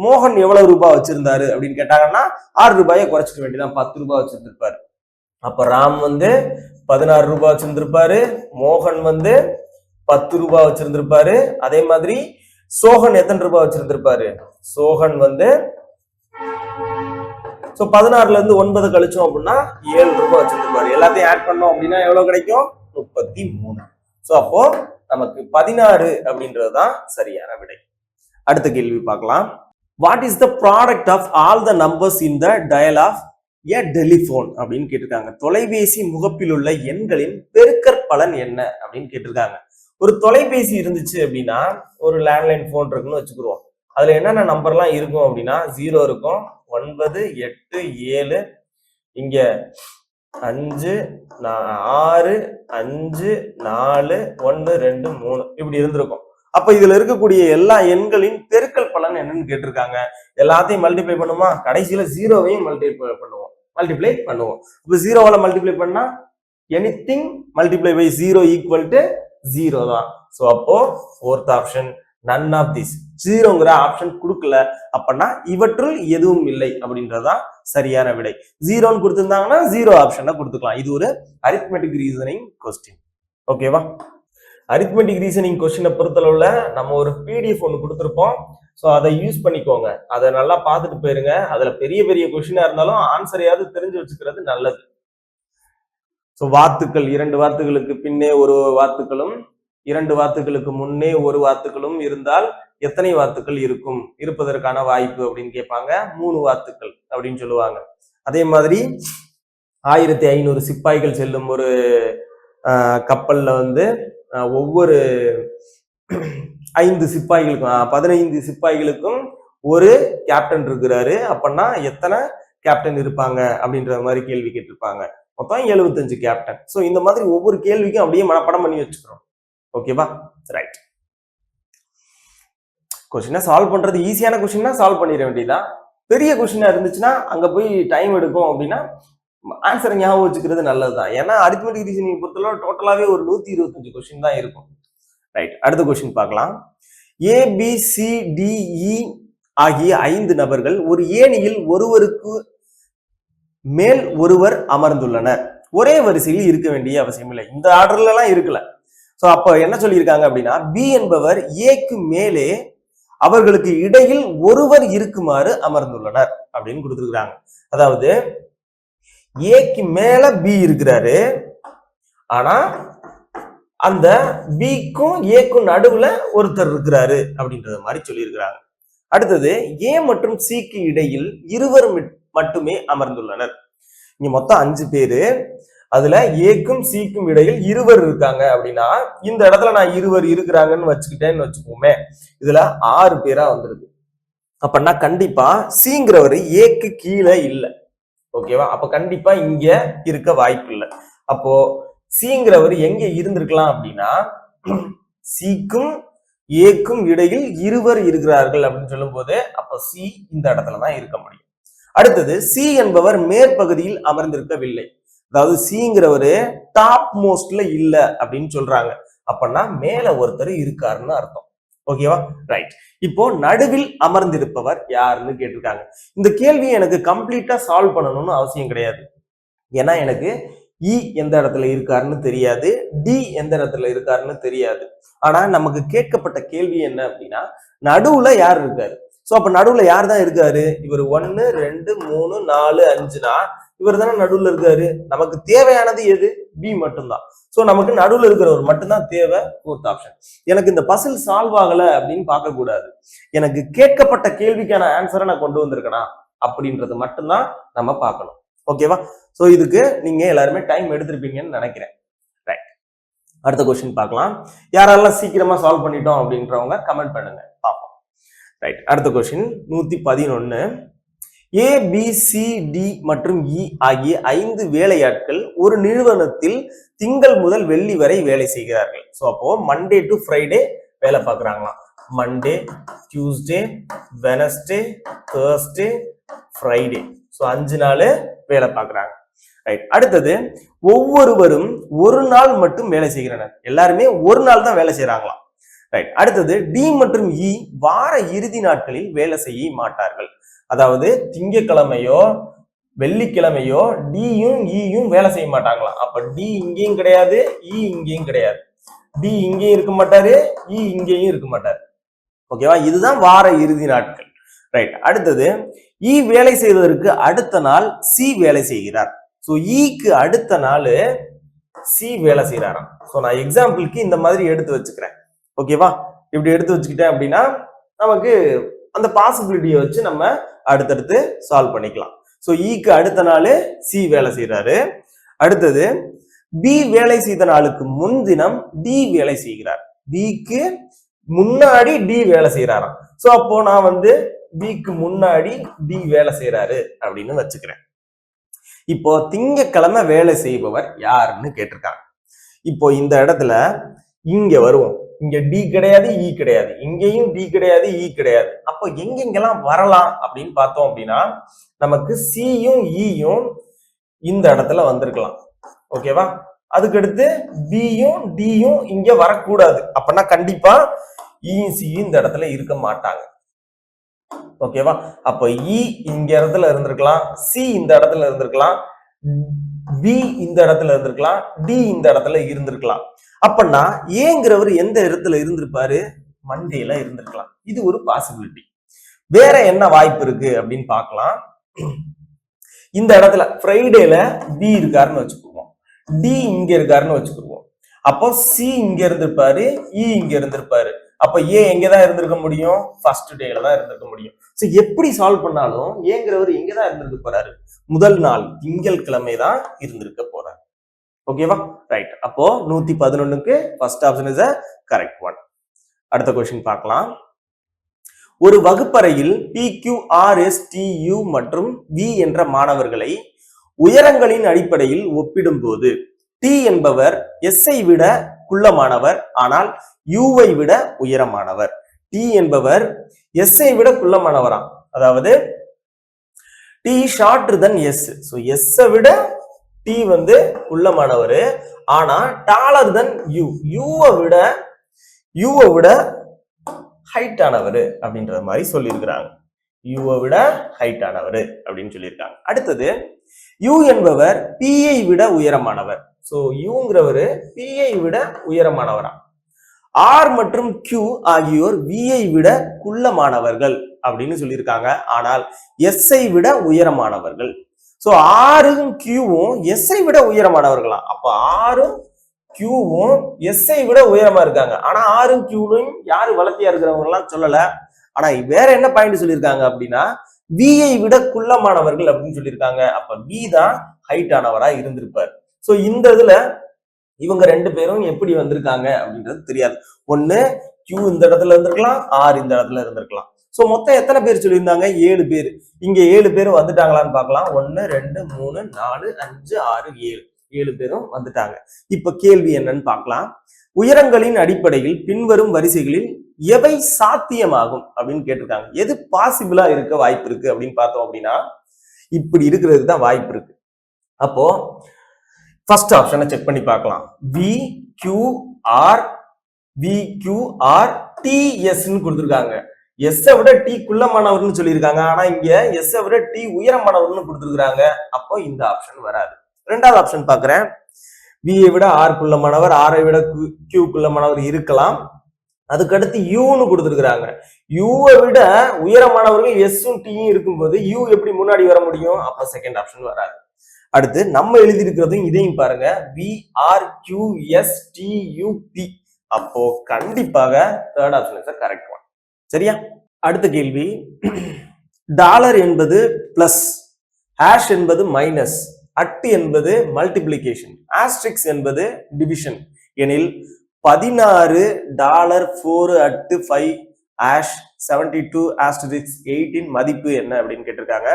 மோகன் எவ்வளவு ரூபாய் வச்சிருந்தாரு அப்படின்னு கேட்டாங்கன்னா 6 ரூபாயை குறைச்சிக்க வேண்டியதான், 10 ரூபாய் வச்சிருந்திருப்பாரு. அப்ப ராம் வந்து 16 ரூபாய் வச்சிருந்திருப்பாரு, மோகன் வந்து 10 ரூபாய் வச்சிருந்திருப்பாரு. அதே மாதிரி சோகன் எத்தனை ரூபாய் வச்சிருந்திருப்பாரு? சோகன் வந்து 16ல இருந்து 9 கழிச்சோம் அப்படின்னா 7 ரூபாய் வச்சிருந்திருப்பாரு. எல்லாத்தையும் ஆட் பண்ணோம் அப்படின்னா எவ்வளவு கிடைக்கும்? 33. சோ அப்போ நமக்கு 16 அப்படின்றதுதான் சரியான விடை. அடுத்த கேள்வி பார்க்கலாம். What is the product of all the numbers in the dial of a telephone அப்படின்னு கேட்டிருக்காங்க. தொலைபேசி முகப்பில் உள்ள எண்களின் பெருக்கற்பலன் என்ன அப்படின்னு கேட்டிருக்காங்க. ஒரு தொலைபேசி இருந்துச்சு அப்படின்னா ஒரு லேண்ட்லைன் போன் இருக்குன்னு வச்சுக்கிறோம். அதுல என்னென்ன நம்பர்லாம் இருக்கும் அப்படின்னா 0 இருக்கும், 9 8 7, இங்க 5 6 5 4 1 2 3 இப்படி இருந்திருக்கும். அப்ப இதுல இருக்கக்கூடிய எல்லா எண்களின் பெருக்கல் பலன் என்னன்னு கேட்டிருக்காங்க. எல்லாத்தையும் மல்டிப்ளை பண்ணுமா? கடைசியில 0வையும் மல்டிப்ளை பண்ணுவோம். இப்ப 0வால மல்டிப்ளை பண்ணா anything multiply by 0 equal to 0 தான். சோ அப்போ 4th option none of this. 0ங்கிற ஆப்ஷன் கொடுக்கல அப்படின்னா இவற்றுள் எதுவும் இல்லை அப்படின்றதுதான் சரியான விடை. 0ன்னு கொடுத்திருந்தாங்கன்னா 0 ஆப்ஷனை கொடுத்துக்கலாம். இது ஒரு அரித்மெட்டிக் ரீசனிங் கொஸ்டின். ஓகேவா? அரித்மெட்டிக் ரீசனிங் கொஸ்டினை பொறுத்தளவுல நம்ம ஒரு பிடிஎஃப் ஒன்று கொடுத்துருப்போம். ஸோ அதை யூஸ் பண்ணிக்கோங்க. அதை நல்லா பார்த்துட்டு போயிருங்க. அதுல பெரிய பெரிய கொஸ்டினா இருந்தாலும் ஆன்சரையாவது தெரிஞ்சு வச்சுக்கிறது நல்லது. ஸோ வாத்துக்கள் 2 வாத்துகளுக்கு பின்னே ஒரு வாத்துக்களும் 2 வாத்துக்களுக்கு முன்னே ஒரு வாத்துக்களும் இருந்தால் எத்தனை வாத்துக்கள் இருப்பதற்கான வாய்ப்பு அப்படின்னு கேட்பாங்க. 3 வாத்துக்கள் அப்படின்னு சொல்லுவாங்க. அதே மாதிரி 1500 சிப்பாய்கள் செல்லும் ஒரு கப்பல்ல வந்து ஒவ்வொரு 5 சிப்பாய்களுக்கும் 15 சிப்பாய்களுக்கும் ஒரு கேப்டன் இருக்கிறாரு. அப்படின்னா எத்தனை கேப்டன் இருப்பாங்க அப்படின்ற மாதிரி கேள்வி கேட்டிருப்பாங்க. மொத்தம் 75 கேப்டன். ஸோ இந்த மாதிரி ஒவ்வொரு கேள்விக்கும் அப்படியே மனப்பாடம் பண்ணி வச்சுக்கிறோம். ஓகேவா? ரைட். கொஸ்டினை சால்வ் பண்றது ஈஸியான கொஸ்டின்னா சால்வ் பண்ணிட வேண்டியதான். பெரிய கொஸ்டினா இருந்துச்சுன்னா அங்க போய் டைம் எடுக்கும். அப்படின்னா ஆன்சரை ஞாபகம் வச்சுக்கிறது நல்லதுதான். ஏன்னா அரித்மெட்டிக் ரீசனிங் பொறுத்தளவு டோட்டலாவே ஒரு 125 கொஸ்டின் தான் இருக்கும். ரைட். அடுத்த கொஸ்டின் பார்க்கலாம். ABCDE ஆகிய 5 நபர்கள் ஒரு ஏணியில் ஒருவருக்கு மேல் ஒருவர் அமர்ந்துள்ளனர். ஒரே வரிசையில் இருக்க வேண்டிய அவசியம் இல்லை. இந்த ஆர்டர்ல எல்லாம் இருக்கல. சோ அப்ப என்ன சொல்லியிருக்காங்க அப்படின்னா, பி என்பவர் ஏக்கு மேலே அவர்களுக்கு இடையில் ஒருவர் இருக்குமாறு அமர்ந்துள்ளனர் அப்படின்னு கொடுத்திருக்காங்க. அதாவது ஏக்கு மேல பி இருக்கிறாரு, ஆனா அந்த பிக்கும் ஏக்கும் நடுவுல ஒருத்தர் இருக்கிறாரு அப்படின்றது மாதிரி சொல்லியிருக்கிறாங்க. அடுத்தது ஏ மற்றும் சிக்கு இடையில் இருவர் மட்டுமே அமர்ந்துள்ளனர். இங்க மொத்தம் 5 பேரு, அதுல ஏக்கும் சிக்கும் இடையில் இருவர் இருக்காங்க அப்படின்னா இந்த இடத்துல நான் இருவர் இருக்கிறாங்கன்னு வச்சுக்கிட்டேன்னு வச்சுக்கோமே, இதுல 6 பேரா வந்திருக்கு. அப்படின்னா கண்டிப்பா சிங்கிறவர் ஏக்கு கீழே இல்லை. ஓகேவா? அப்ப கண்டிப்பா இங்க இருக்க வாய்ப்பு இல்லை. அப்போ சிங்கிறவர் எங்க இருந்திருக்கலாம் அப்படின்னா, சிக்கும் ஏக்கும் இடையில் இருவர் இருக்கிறார்கள் அப்படின்னு சொல்லும் போது அப்ப சி இந்த இடத்துலதான் இருக்க முடியும். அடுத்தது சி என்பவர் மேற்பகுதியில் அமர்ந்திருக்கவில்லை. அதாவது சிங்கிறவரு டாப் மோஸ்ட்ல இல்ல அப்படின்னு சொல்றாங்க. அப்படின்னா மேல ஒருத்தர் இருக்காருன்னு அர்த்தம். ஓகேவா? ரைட். இப்போ நடுவில் அமர்ந்திருப்பவர் யாருன்னு கேட்டிருக்காங்க. இந்த கேள்வியை எனக்கு கம்ப்ளீட்டா சால்வ் பண்ணணும்னு அவசியம் கிடையாது. ஏன்னா எனக்கு இ எந்த இடத்துல இருக்காருன்னு தெரியாது, டி எந்த இடத்துல இருக்காருன்னு தெரியாது. ஆனா நமக்கு கேட்கப்பட்ட கேள்வி என்ன அப்படின்னா, நடுவுல யார் இருக்காரு? சோ அப்ப நடுவுல யார் தான் இருக்காரு? இவர் 1 2 3 4 5னா இவர் தானே நடுவுல இருக்காரு. நமக்கு தேவையானது எது? பி மட்டும்தான். சோ நமக்கு நடுவுல இருக்கிறவர் மட்டும்தான் தேவை. Fourth option. எனக்கு இந்த பசில் சால்வ் ஆகல அப்படின்னு பார்க்க கூடாது. எனக்கு கேட்கப்பட்ட கேள்விக்கான ஆன்சரை நான் கொண்டு வந்திருக்கேனா அப்படின்றது மட்டும்தான் நம்ம பார்க்கணும். ஓகேவா? சோ இதுக்கு நீங்க எல்லாருமே டைம் எடுத்திருப்பீங்கன்னு நினைக்கிறேன். ரைட். அடுத்த கொஸ்டின் பார்க்கலாம். யாரெல்லாம் சீக்கிரமா சால்வ் பண்ணிட்டோம் அப்படின்றவங்க கமெண்ட் பண்ணுங்க, பார்ப்போம். ரைட். அடுத்த கொஸ்டின் 111. ஏ பி சி டி மற்றும் இ ஆகிய 5 வேலையாட்கள் ஒரு நிறுவனத்தில் திங்கள் முதல் வெள்ளி வரை வேலை செய்கிறார்கள். ஸோ அப்போ மண்டே டு ஃப்ரைடே வேலை பார்க்குறாங்களாம். Monday, Tuesday, Wednesday, Thursday, Friday. So 5 நாள் வேலை பார்க்குறாங்க. ரைட். அடுத்தது ஒவ்வொருவரும் ஒரு நாள் மட்டும் வேலை செய்கிறனர். எல்லாருமே ஒரு நாள் தான் வேலை செய்யறாங்களாம். ரைட். அடுத்தது டி மற்றும் இ வார இறுதி நாட்களில் வேலை செய்ய மாட்டார்கள். அதாவது திங்கக்கிழமையோ வெள்ளிக்கிழமையோ டியும் ஈயும் வேலை செய்ய மாட்டாங்களாம். அப்ப டி இங்கேயும் கிடையாது, இ இங்கேயும் கிடையாது. டி இங்கேயும் இருக்க மாட்டாரு, இ இங்கேயும் இருக்க மாட்டாரு. ஓகேவா? இதுதான் வார இறுதி நாட்கள். ரைட். அடுத்தது இ வேலை செய்வதற்கு அடுத்த நாள் சி வேலை செய்கிறார். ஸோ ஈக்கு அடுத்த நாள் சி வேலை செய்யறாராம். ஸோ நான் எக்ஸாம்பிளுக்கு இந்த மாதிரி எடுத்து வச்சுக்கிறேன். ஓகேவா? இப்படி எடுத்து வச்சுக்கிட்டேன் அப்படின்னா நமக்கு அந்த பாசிபிலிட்டியை வச்சு நம்ம அடுத்தடுத்து சால்வ் பண்ணிக்கலாம். ஸோ ஈக்கு அடுத்த நாள் சி வேலை செய்யறாரு. அடுத்தது பி வேலை செய்த நாளுக்கு முன்தினம் டி வேலை செய்கிறார். பிக்கு முன்னாடி டி வேலை செய்யறாராம். ஸோ அப்போ நான் பிக்கு முன்னாடி டி வேலை செய்யறாரு அப்படின்னு வச்சுக்கிறேன். இப்போ திங்கக்கிழமை வேலை செய்பவர் யாருன்னு கேட்டிருக்காங்க. இப்போ இந்த இடத்துல இங்க வருவோம். இங்க டி கிடையாது, இ கிடையாது, இங்கேயும் டி கிடையாது, இ கிடையாது. அப்போ எங்கெங்கெல்லாம் வரலாம் அப்படின்னு பார்த்தோம் அப்படின்னா நமக்கு சியும் ஈயும் இந்த இடத்துல வந்திருக்கலாம். ஓகேவா? அதுக்கடுத்து பியும் டியும் இங்க வரக்கூடாது. அப்படின்னா கண்டிப்பா இயும் சியும் இந்த இடத்துல இருக்க மாட்டாங்க. ஓகேவா? அப்ப இ இங்க இடத்துல இருந்திருக்கலாம், சி இந்த இடத்துல இருந்திருக்கலாம், பி இந்த இடத்துல இருந்திருக்கலாம், டி இந்த இடத்துல இருந்திருக்கலாம். அப்படின்னா ஏங்கிறவர் எந்த இடத்துல இருந்திருப்பாரு? மண்டேல இருந்திருக்கலாம். இது ஒரு பாசிபிலிட்டி. வேற என்ன வாய்ப்பு இருக்கு அப்படின்னு பார்க்கலாம். இந்த இடத்துல ஃப்ரைடேல பி இருக்காருன்னு வச்சுக்குவோம், டி இங்க இருக்காருன்னு வச்சுக்குவோம். அப்போ சி இங்க இருந்திருப்பாரு, இ இங்க இருந்திருப்பாரு. அப்ப ஏ எங்கதான் இருந்திருக்க முடியும்? ஃபர்ஸ்ட் டேல தான் இருந்திருக்க முடியும். சோ எப்படி சால்வ் பண்ணாலும் ஏங்கிறவர் எங்கதான் இருந்திருக்க போறாரு? முதல் நாள் திங்கள் கிழமை தான் இருந்திருக்க போறாரு. ஓகேவா? ரைட். அப்போ 111க்கு first option is a correct one. அடுத்த கொஸ்டின் பார்க்கலாம். ஒரு வகுப்பறையில் PQRSTU மற்றும் V என்ற மாணவர்களை உயரங்களின் அடிப்படையில் ஒப்பிடும் போது T என்பவர் S-ஐ விட குள்ளமானவர், ஆனால் U-வை விட உயரமானவர். T என்பவர் S-ஐ விட குள்ளமானவராம். அதாவது T shorter than S. So S-ஐ விட T குள்ளமானவர், ஆனா taller than U. U-வை விட ஹைட் ஆனவர் அப்படின்ற மாதிரி சொல்லியிருக்கிறாங்க. யூவை விட ஹைட் ஆனவர் அப்படின்னு சொல்லியிருக்காங்க. அடுத்தது யூ என்பவர் பியை விட உயரமானவர். சோ யூங்கிறவர் பியை விட உயரமானவரா. ஆர் மற்றும் கியூ ஆகியோர் வியை விட குள்ளமானவர்கள் அப்படின்னு சொல்லியிருக்காங்க. ஆனால் எஸ்ஐ விட உயரமானவர்கள். சோ ஆரும் கியூவும் எஸ்ஐ விட உயரமானவர்களா. அப்ப ஆரும் கியூவும் எஸ்ஐ விட உயரமா இருக்காங்க. ஆனா ஆரும் கியூவும் யாரு வளர்த்தியா இருக்கிறவங்க எல்லாம் சொல்லல. ஆனா வேற என்ன பாயிண்ட் சொல்லியிருக்காங்க அப்படின்னா வியை விட குள்ளமானவர்கள் அப்படின்னு சொல்லியிருக்காங்க. அப்ப வி தான் ஹைட் ஆனவரா இருந்திருப்பார். சோ இந்த இதுல இவங்க ரெண்டு பேரும் எப்படி வந்திருக்காங்க அப்படின்றது தெரியாது. ஒண்ணு கியூ இந்த இடத்துல இருந்திருக்கலாம், ஆர் இந்த இடத்துல இருந்திருக்கலாம். சோ மொத்தம் எத்தனை பேர் சொல்லியிருந்தாங்க? 7 பேர். இங்க 7 பேரும் வந்துட்டாங்களான்னு பார்க்கலாம். 1 2 3 4 5 6 7 7 பேரும் வந்துட்டாங்க. இப்ப கேள்வி என்னன்னு பார்க்கலாம். உயரங்களின் அடிப்படையில் பின்வரும் வரிசைகளில் எவை சாத்தியமாகும் அப்படின்னு கேட்டிருக்காங்க. எது பாசிபிளா இருக்க வாய்ப்பு இருக்கு அப்படின்னு பார்த்தோம் அப்படின்னா இப்படி இருக்கிறதுக்கு தான் வாய்ப்பு இருக்கு. அப்போ ஃபர்ஸ்ட் ஆப்ஷனை செக் பண்ணி பார்க்கலாம். வி கியூ ஆர் டிஎஸ்ன்னு கொடுத்துருக்காங்க. எஸ் விட டி குள்ளமானவர்னு சொல்லியிருக்காங்க. ஆனா இங்க எஸ் விட டி உயரமானவர்னு கொடுத்துருக்காங்க. அப்போ இந்த ஆப்ஷன் வராது. ரெண்டாவது ஆப்ஷன் பாக்குறேன். வியை விட ஆர் குள்ளமானவர், ஆரை விட கியூ குள்ளமானவர் இருக்கலாம். அதுக்கடுத்து யூன்னு கொடுத்துருக்காங்க. யூவை விட உயரமானவர்கள் எஸ்ஸும் டியும் இருக்கும்போது யூ எப்படி முன்னாடி வர முடியும்? அப்ப செகண்ட் ஆப்ஷன் வராது. அடுத்து நம்ம எழுதியிருக்கிறதும் இதையும் பாருங்க. VRQSTUP. அப்போ கண்டிப்பாக third option is correct one. சரியா? அடுத்த கேள்வி. டாலர் என்பது பிளஸ், ஹேஷ் என்பது மைனஸ், அட்டு என்பது மல்டிப்ளிகேஷன், ஆஸ்ட்ரிக்ஸ் என்பது டிவிஷன் எனில் 16 டாலர் 4 அட்டு 5 ஹேஷ் 72 ஆஸ்ட்ரிக்ஸ் 8 மதிப்பு என்ன அப்படின்னு கேட்டிருக்காங்க.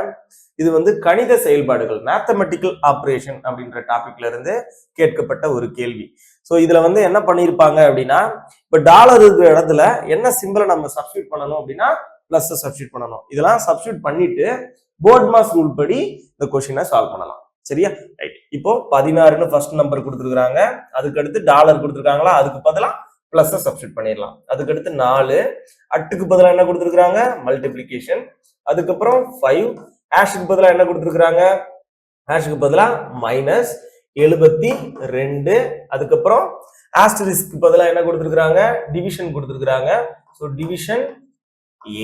இது வந்து கணித செயல்பாடுகள், மேத்தமெட்டிக்கல் ஆப்ரேஷன் அப்படின்ற டாபிக்ல இருந்து கேட்கப்பட்ட ஒரு கேள்வி. ஸோ இதுல வந்து என்ன பண்ணியிருப்பாங்க அப்படின்னா, இப்ப டாலர் இருக்கிற இடத்துல என்ன சிம்பிளை நம்ம சப்ஸ்டியூட் பண்ணணும் அப்படின்னா பிளஸ் சப்ஸ்டியூட் பண்ணணும். இதெல்லாம் சப்ஸ்டியூட் பண்ணிட்டு போர்ட் மாஸ் ரூல் படி இந்த கொஸ்டினை சால்வ் பண்ணலாம். சரியா? ரைட். இப்போ 16ன்னு ஃபர்ஸ்ட் நம்பர் கொடுத்துருக்காங்க. அதுக்கு அடுத்து டாலர் கொடுத்துருக்காங்களா, அதுக்கு பதிலா பிளஸ் சப்ஸ்டியூட் பண்ணிடலாம். அதுக்கு அடுத்து 4, அட்டுக்கு பதிலா என்ன கொடுத்துருக்காங்க? மல்டிப்ளிகேஷன். அதுக்கப்புறம் 5, ஹேஷுக்கு பதிலா என்ன கொடுத்துருக்காங்க? ஹேஷுக்கு பதிலா மைனஸ் 72. அதுக்கப்புறம் ஆஸ்டரிஸ்க்கு பதிலா என்ன கொடுத்துருக்காங்க? டிவிஷன் கொடுத்துருக்காங்க. So division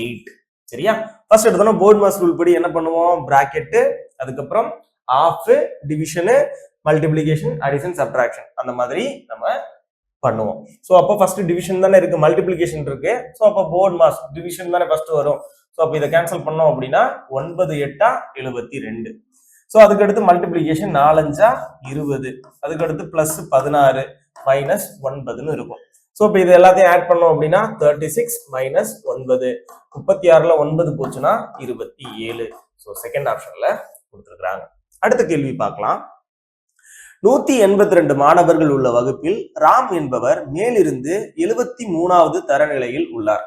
8. சரியா? ஃபர்ஸ்ட் எடுத்தோம்னா போர்ட் மாஸ் ரூல் படி என்ன பண்ணுவோம்? பிராக்கெட்டு, அதுக்கப்புறம் of, division, multiplication, addition, subtraction, அந்த மாதிரி நம்ம பண்ணுவோம். ஸோ அப்போ ஃபர்ஸ்ட் டிவிஷன் தானே இருக்கு, மல்டிப்ளிகேஷன் இருக்கு. ஸோ அப்போ போர்ட் மாஸ் டிவிஷன் தானே ஃபர்ஸ்ட் வரும். ஸோ அப்போ இதை கேன்சல் பண்ணோம் அப்படின்னா 9 8 72. ஸோ அதுக்கு அடுத்து மல்டிப்ளிகேஷன் 4 5 20. அதுக்கு அடுத்து பிளஸ் 16 மைனஸ் 9ன்னு இருக்கும். ஸோ இப்போ இது எல்லாத்தையும் ஆட் பண்ணோம் அப்படின்னா 36 மைனஸ் 9, 36ல 9 போச்சுன்னா 27. ஸோ செகண்ட் ஆப்ஷன்ல கொடுத்துருக்காங்க. அடுத்த கேள்வி பார்க்கலாம். 182 மாணவர்கள் உள்ள வகுப்பில் ராம் என்பவர் மேலிருந்து 73வது தரநிலையில் உள்ளார்.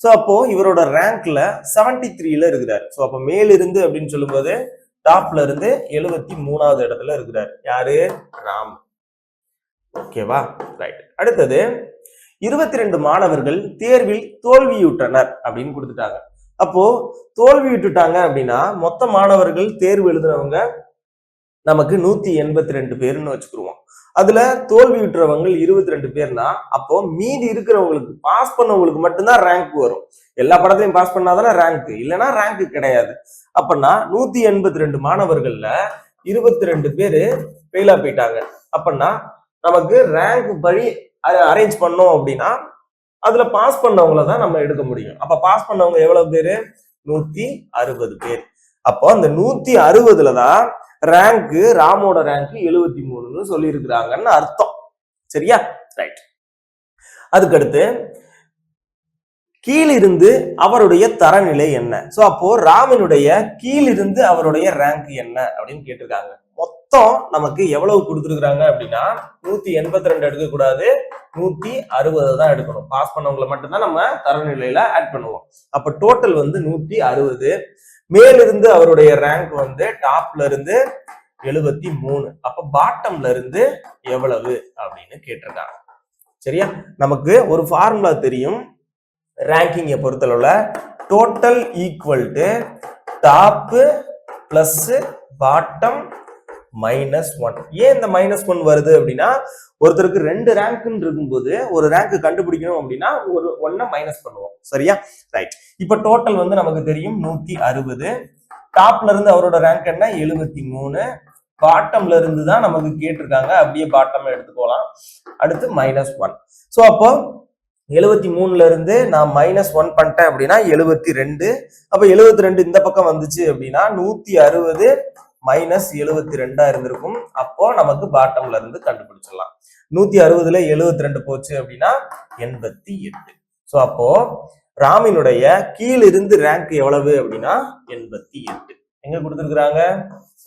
சோ அப்போ இவரோட ரேங்க்ல 73ல இருக்கிறார். சோ அப்ப மேலிருந்து அப்படின்னு சொல்லும்போது டாப்ல இருந்து 73வது இடத்துல இருக்கிறார். யாரு? ராம். ஓகேவா? ரைட். அடுத்தது 22 மாணவர்கள் தேர்வில் தோல்வியுற்றனர் அப்படின்னு கொடுத்துட்டாங்க. அப்போ தோல்வியுற்றுட்டாங்க அப்படின்னா மொத்த மாணவர்கள் தேர்வு எழுதுனவங்க நமக்கு 182 பேர்னு வச்சுக்கிருவோம். அதுல தோல்வியுற்றவங்க 22 பேர்னா அப்போ மீதி இருக்கிறவங்களுக்கு, பாஸ் பண்ணவங்களுக்கு மட்டும்தான் ரேங்க் வரும். எல்லா படத்தையும் பாஸ் பண்ணாதானே ரேங்க், இல்லைன்னா ரேங்க் கிடையாது. அப்பன்னா 182 மாணவர்கள்ல 22 பேரு ஃபெயிலா போயிட்டாங்க. அப்பன்னா நமக்கு ரேங்க் படி அரேஞ்ச் பண்ணோம் அப்படின்னா அதுல பாஸ் பண்ணவங்கள தான் நம்ம எடுக்க முடியும். அப்ப பாஸ் பண்ணவங்க எவ்வளவு பேரு? 160 பேர். அப்போ அந்த 160ல தான் ரேங்க், ராமோட ரேங்க் 73ன்னு சொல்லி இருக்கிறாங்கன்னு அர்த்தம். சரியா? ரைட். அதுக்கடுத்து கீழிருந்து அவருடைய தரநிலை என்ன? சோ அப்போ ராமனுடைய கீழிருந்து அவருடைய ரேங்க் என்ன அப்படின்னு கேட்டிருக்காங்க. மொத்தம் நமக்கு எவ்வளவு கொடுத்துருக்காங்க அப்படின்னா 182 எடுக்க கூடாது, 160 தான் எடுக்கணும். பாஸ் பண்ணவங்களை மட்டும்தான் நம்ம தரநிலையில ஆட் பண்ணுவோம். அப்ப டோட்டல் வந்து 160. மேலிருந்து அவருடைய ரேங்க் வந்து டாப்ல இருந்து 73. அப்ப பாட்டம்ல இருந்து எவ்வளவு அப்படின்னு கேட்டிருக்காங்க. சரியா? நமக்கு ஒரு ஃபார்முலா தெரியும் ரேங்கிங்கை பொறுத்தளவுல. Total equal to top plus bottom -1. ஏன் இந்த -1 வருது அப்படின்னா, ஒருத்தருக்கு 2 ரேங்க்னு இருக்கும்போது ஒரு ரேங்க் கண்டுபிடிக்கணும் அப்படின்னா ஒரு 1 மைனஸ் பண்ணுவோம். சரியா? ரைட். இப்ப டோட்டல் வந்து நமக்கு தெரியும் 160. டாப்ல இருந்து அவரோட ரேங்க் என்ன 73. பாட்டம்ல இருந்து தான் நமக்கு கேட்டிருக்காங்க, அப்படியே பாட்டம் எடுத்துக்கலாம். அடுத்து -1. சோ அப்போ 73ல இருந்து நான் -1 பண்ணிட்டேன் அப்படின்னா 72. அப்ப 72 இந்த பக்கம் வந்துச்சு அப்படின்னா 160 -72 இருந்திருக்கும். அப்போ நமக்கு பாட்டம்ல இருந்து கண்டுபிடிச்சிடலாம். 160ல 72 போச்சு அப்படின்னா 88. சோ அப்போ ராமினுடைய கீழிருந்து ரேங்க் எவ்வளவு அப்படின்னா 88. எங்க கொடுத்திருக்கிறாங்க?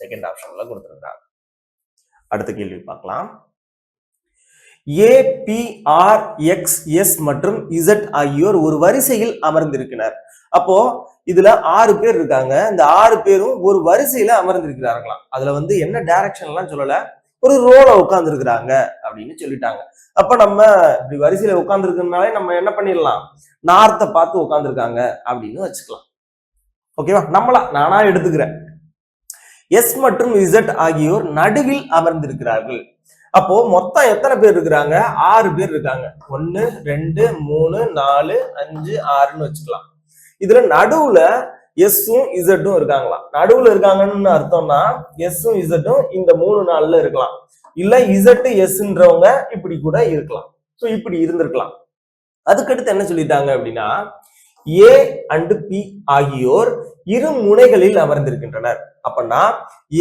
செகண்ட் ஆப்ஷன்ல கொடுத்திருக்கிறாங்க. அடுத்த கேள்வி பார்க்கலாம். APRXS மற்றும் Z ஆகியோர் ஒரு வரிசையில் அமர்ந்திருக்கிறார். அப்போ இதுல 6 பேர் இருக்காங்க. இந்த 6 பேரும் ஒரு வரிசையில அமர்ந்திருக்கிறார்களாம். அதுல வந்து என்ன டைரக்ஷன் எல்லாம் சொல்லல, ஒரு ரோல உட்கார்ந்து இருக்கிறாங்க அப்படின்னு சொல்லிட்டாங்க. அப்ப நம்ம இப்படி வரிசையில உட்கார்ந்து இருக்கனாலே நம்ம என்ன பண்ணிடலாம், நார்த்தை பார்த்து உட்கார்ந்துருக்காங்க அப்படின்னு வச்சுக்கலாம். ஓகேவா? நானா எடுத்துக்கிறேன். எஸ் மற்றும் இசட் ஆகியோர் நடுவில் அமர்ந்திருக்கிறார்கள். அப்போ மொத்தம் எத்தனை பேர் இருக்கிறாங்க? 6 பேர் இருக்காங்க. 1 2 3 4 5 6ன்னு வச்சுக்கலாம். இதுல நடுவுல எஸ்ஸும் இசட்டும் இருக்காங்களாம். நடுவுல இருக்காங்கன்னு அர்த்தம்னா எஸ்ஸும் இசட்டும் இந்த 3 நாள்ல இருக்கலாம். இல்ல இசட் எஸ்ன்றவங்க இப்படி கூட இருக்கலாம். சோ இப்படி இருந்திருக்கலாம். அதுக்கடுத்து என்ன சொல்லிட்டாங்க அப்படின்னா, ஏ அண்ட் பி ஆகியோர் இரு முனைகளில் அமர்ந்திருக்கின்றனர். அப்பனா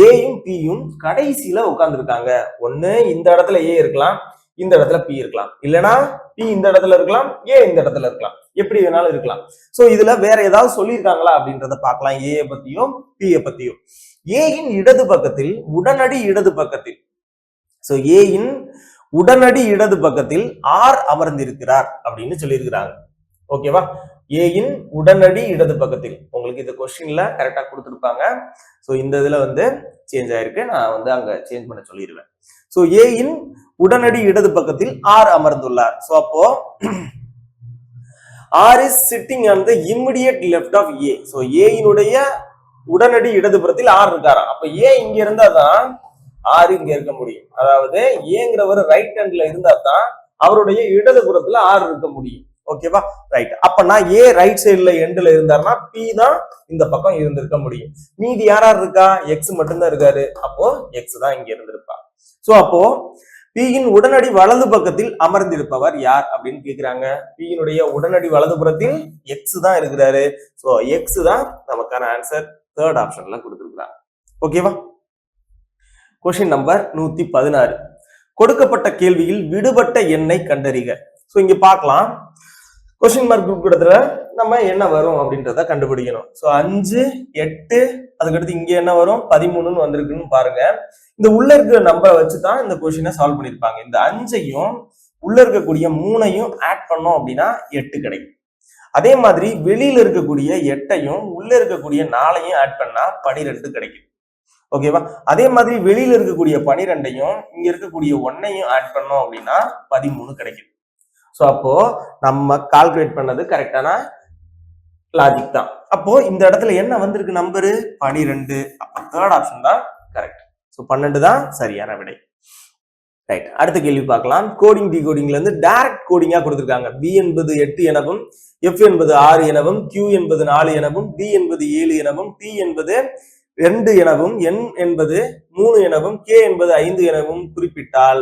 ஏயும் பியும் கடைசியில உட்கார்ந்துருக்காங்க. ஒண்ணு இந்த இடத்துல ஏ இருக்கலாம், இந்த இடத்துல பி இருக்கலாம். இல்லைன்னா பி இந்த இடத்துல இருக்கலாம், ஏ இந்த இடத்துல இருக்கலாம். எப்படி வேணாலும் இருக்கலாம். சோ இதுல வேற ஏதாவது சொல்லியிருக்காங்களா அப்படின்றத பார்க்கலாம். ஏ பத்தியும் பி பத்தியும். ஏயின் இடது பக்கத்தில் உடனடி இடது பக்கத்தில், சோ ஏயின் உடனடி இடது பக்கத்தில் ஆர் அமர்ந்திருக்கிறார் அப்படின்னு சொல்லியிருக்கிறாங்க. ஓகேவா? ஏயின் உடனடி இடது பக்கத்தில், உங்களுக்கு இந்த கொஸ்டின்ல கரெக்டா கொடுத்துருப்பாங்க. சோ இந்த இதுல வந்து சேஞ்ச் ஆயிருக்கு, நான் வந்து அங்க சேஞ்ச் பண்ண சொல்லிடுவேன். சோ ஏயின் உடனடி இடது பக்கத்தில் ஆர் அமர்ந்துள்ளார். சோ அப்போ R is sitting on the immediate left of A. So ஏயினுடைய உடனடி இடதுபுறத்தில் ஆர் இருக்காராம். அப்ப ஏ இங்க இருந்தா தான் ஆர் இங்க இருக்க முடியும். அதாவது ஏங்கிறவர் ரைட் ஹேண்ட்ல இருந்தா தான் அவருடைய இடதுபுறத்துல ஆர் இருக்க முடியும். ஓகேவா? ரைட். அப்பனா ஏ ரைட் சைடுல எண்ட்ல இருந்தாருன்னா பி தான் இந்த பக்கம் இருந்திருக்க முடியும். மீதி யார் இருக்கா? எக்ஸ் மட்டும்தான் இருக்காரு. அப்போ எக்ஸ் தான் இங்க இருந்திருப்பா. சோ அப்போ பியின் உடனடி வலது பக்கத்தில் அமர்ந்திருப்பவர் யார் அப்படின்னு கேக்குறாங்க. பியினுடைய உடனடி வலதுபுறத்தில் எக்ஸ் தான் இருக்கிறாரு. சோ எக்ஸ் தான் நமக்கான ஆன்சர். தேர்ட் ஆப்ஷன்ல கொடுத்திருக்காங்க. ஓகேவா? Question number 116. கொடுக்கப்பட்ட கேள்வியில் விடுபட்ட எண்ணை கண்டறிக. சோ இங்க பார்க்கலாம். கொஸ்டின் மார்க் கொடுக்கறதுல நம்ம என்ன வரும் அப்படின்றத கண்டுபிடிக்கணும். சோ 5 8 அதுக்கடுத்து இங்க என்ன வரும் 13ன்னு வந்திருக்குன்னு பாருங்க. இந்த உள்ள இருக்கிற நம்பரை வச்சுதான் இந்த கொஸ்டினை சால்வ் பண்ணிருப்பாங்க. இந்த 5ஐயும் உள்ள இருக்கக்கூடிய 3ஐயும் ஆட் பண்ணோம் அப்படின்னா 8 கிடைக்கும். அதே மாதிரி வெளியில இருக்கக்கூடிய 8ஐயும் உள்ள இருக்கக்கூடிய 4ஐயும் ஆட் பண்ணா 12 கிடைக்கும். ஓகேவா? அதே மாதிரி வெளியில இருக்கக்கூடிய 12ஐயும் இங்க இருக்கக்கூடிய 1ஐயும் ஆட் பண்ணோம் அப்படின்னா 13 கிடைக்கும். சோ அப்போ நம்ம கால்குலேட் பண்ணது கரெக்டான லாஜிக் தான். அப்போ இந்த இடத்துல என்ன வந்திருக்கு நம்பரு 12. அப்ப தேர்ட் ஆப்ஷன் தான் கரெக்ட். சோ 12 தான் சரியான விடை. ரைட். அடுத்த கேள்வி பார்க்கலாம். கோடிங் டிகோடிங்ல இருந்து டைரக்ட் கோடிங்கா கொடுத்திருக்காங்க. B என்பது 8 எனவும், F என்பது 6 எனவும், Q என்பது 4 எனவும், D என்பது 7 எனவும், T என்பது 2 எனவும், N என்பது 3 எனவும், K என்பது 5 எனவும் குறிப்பிட்டால்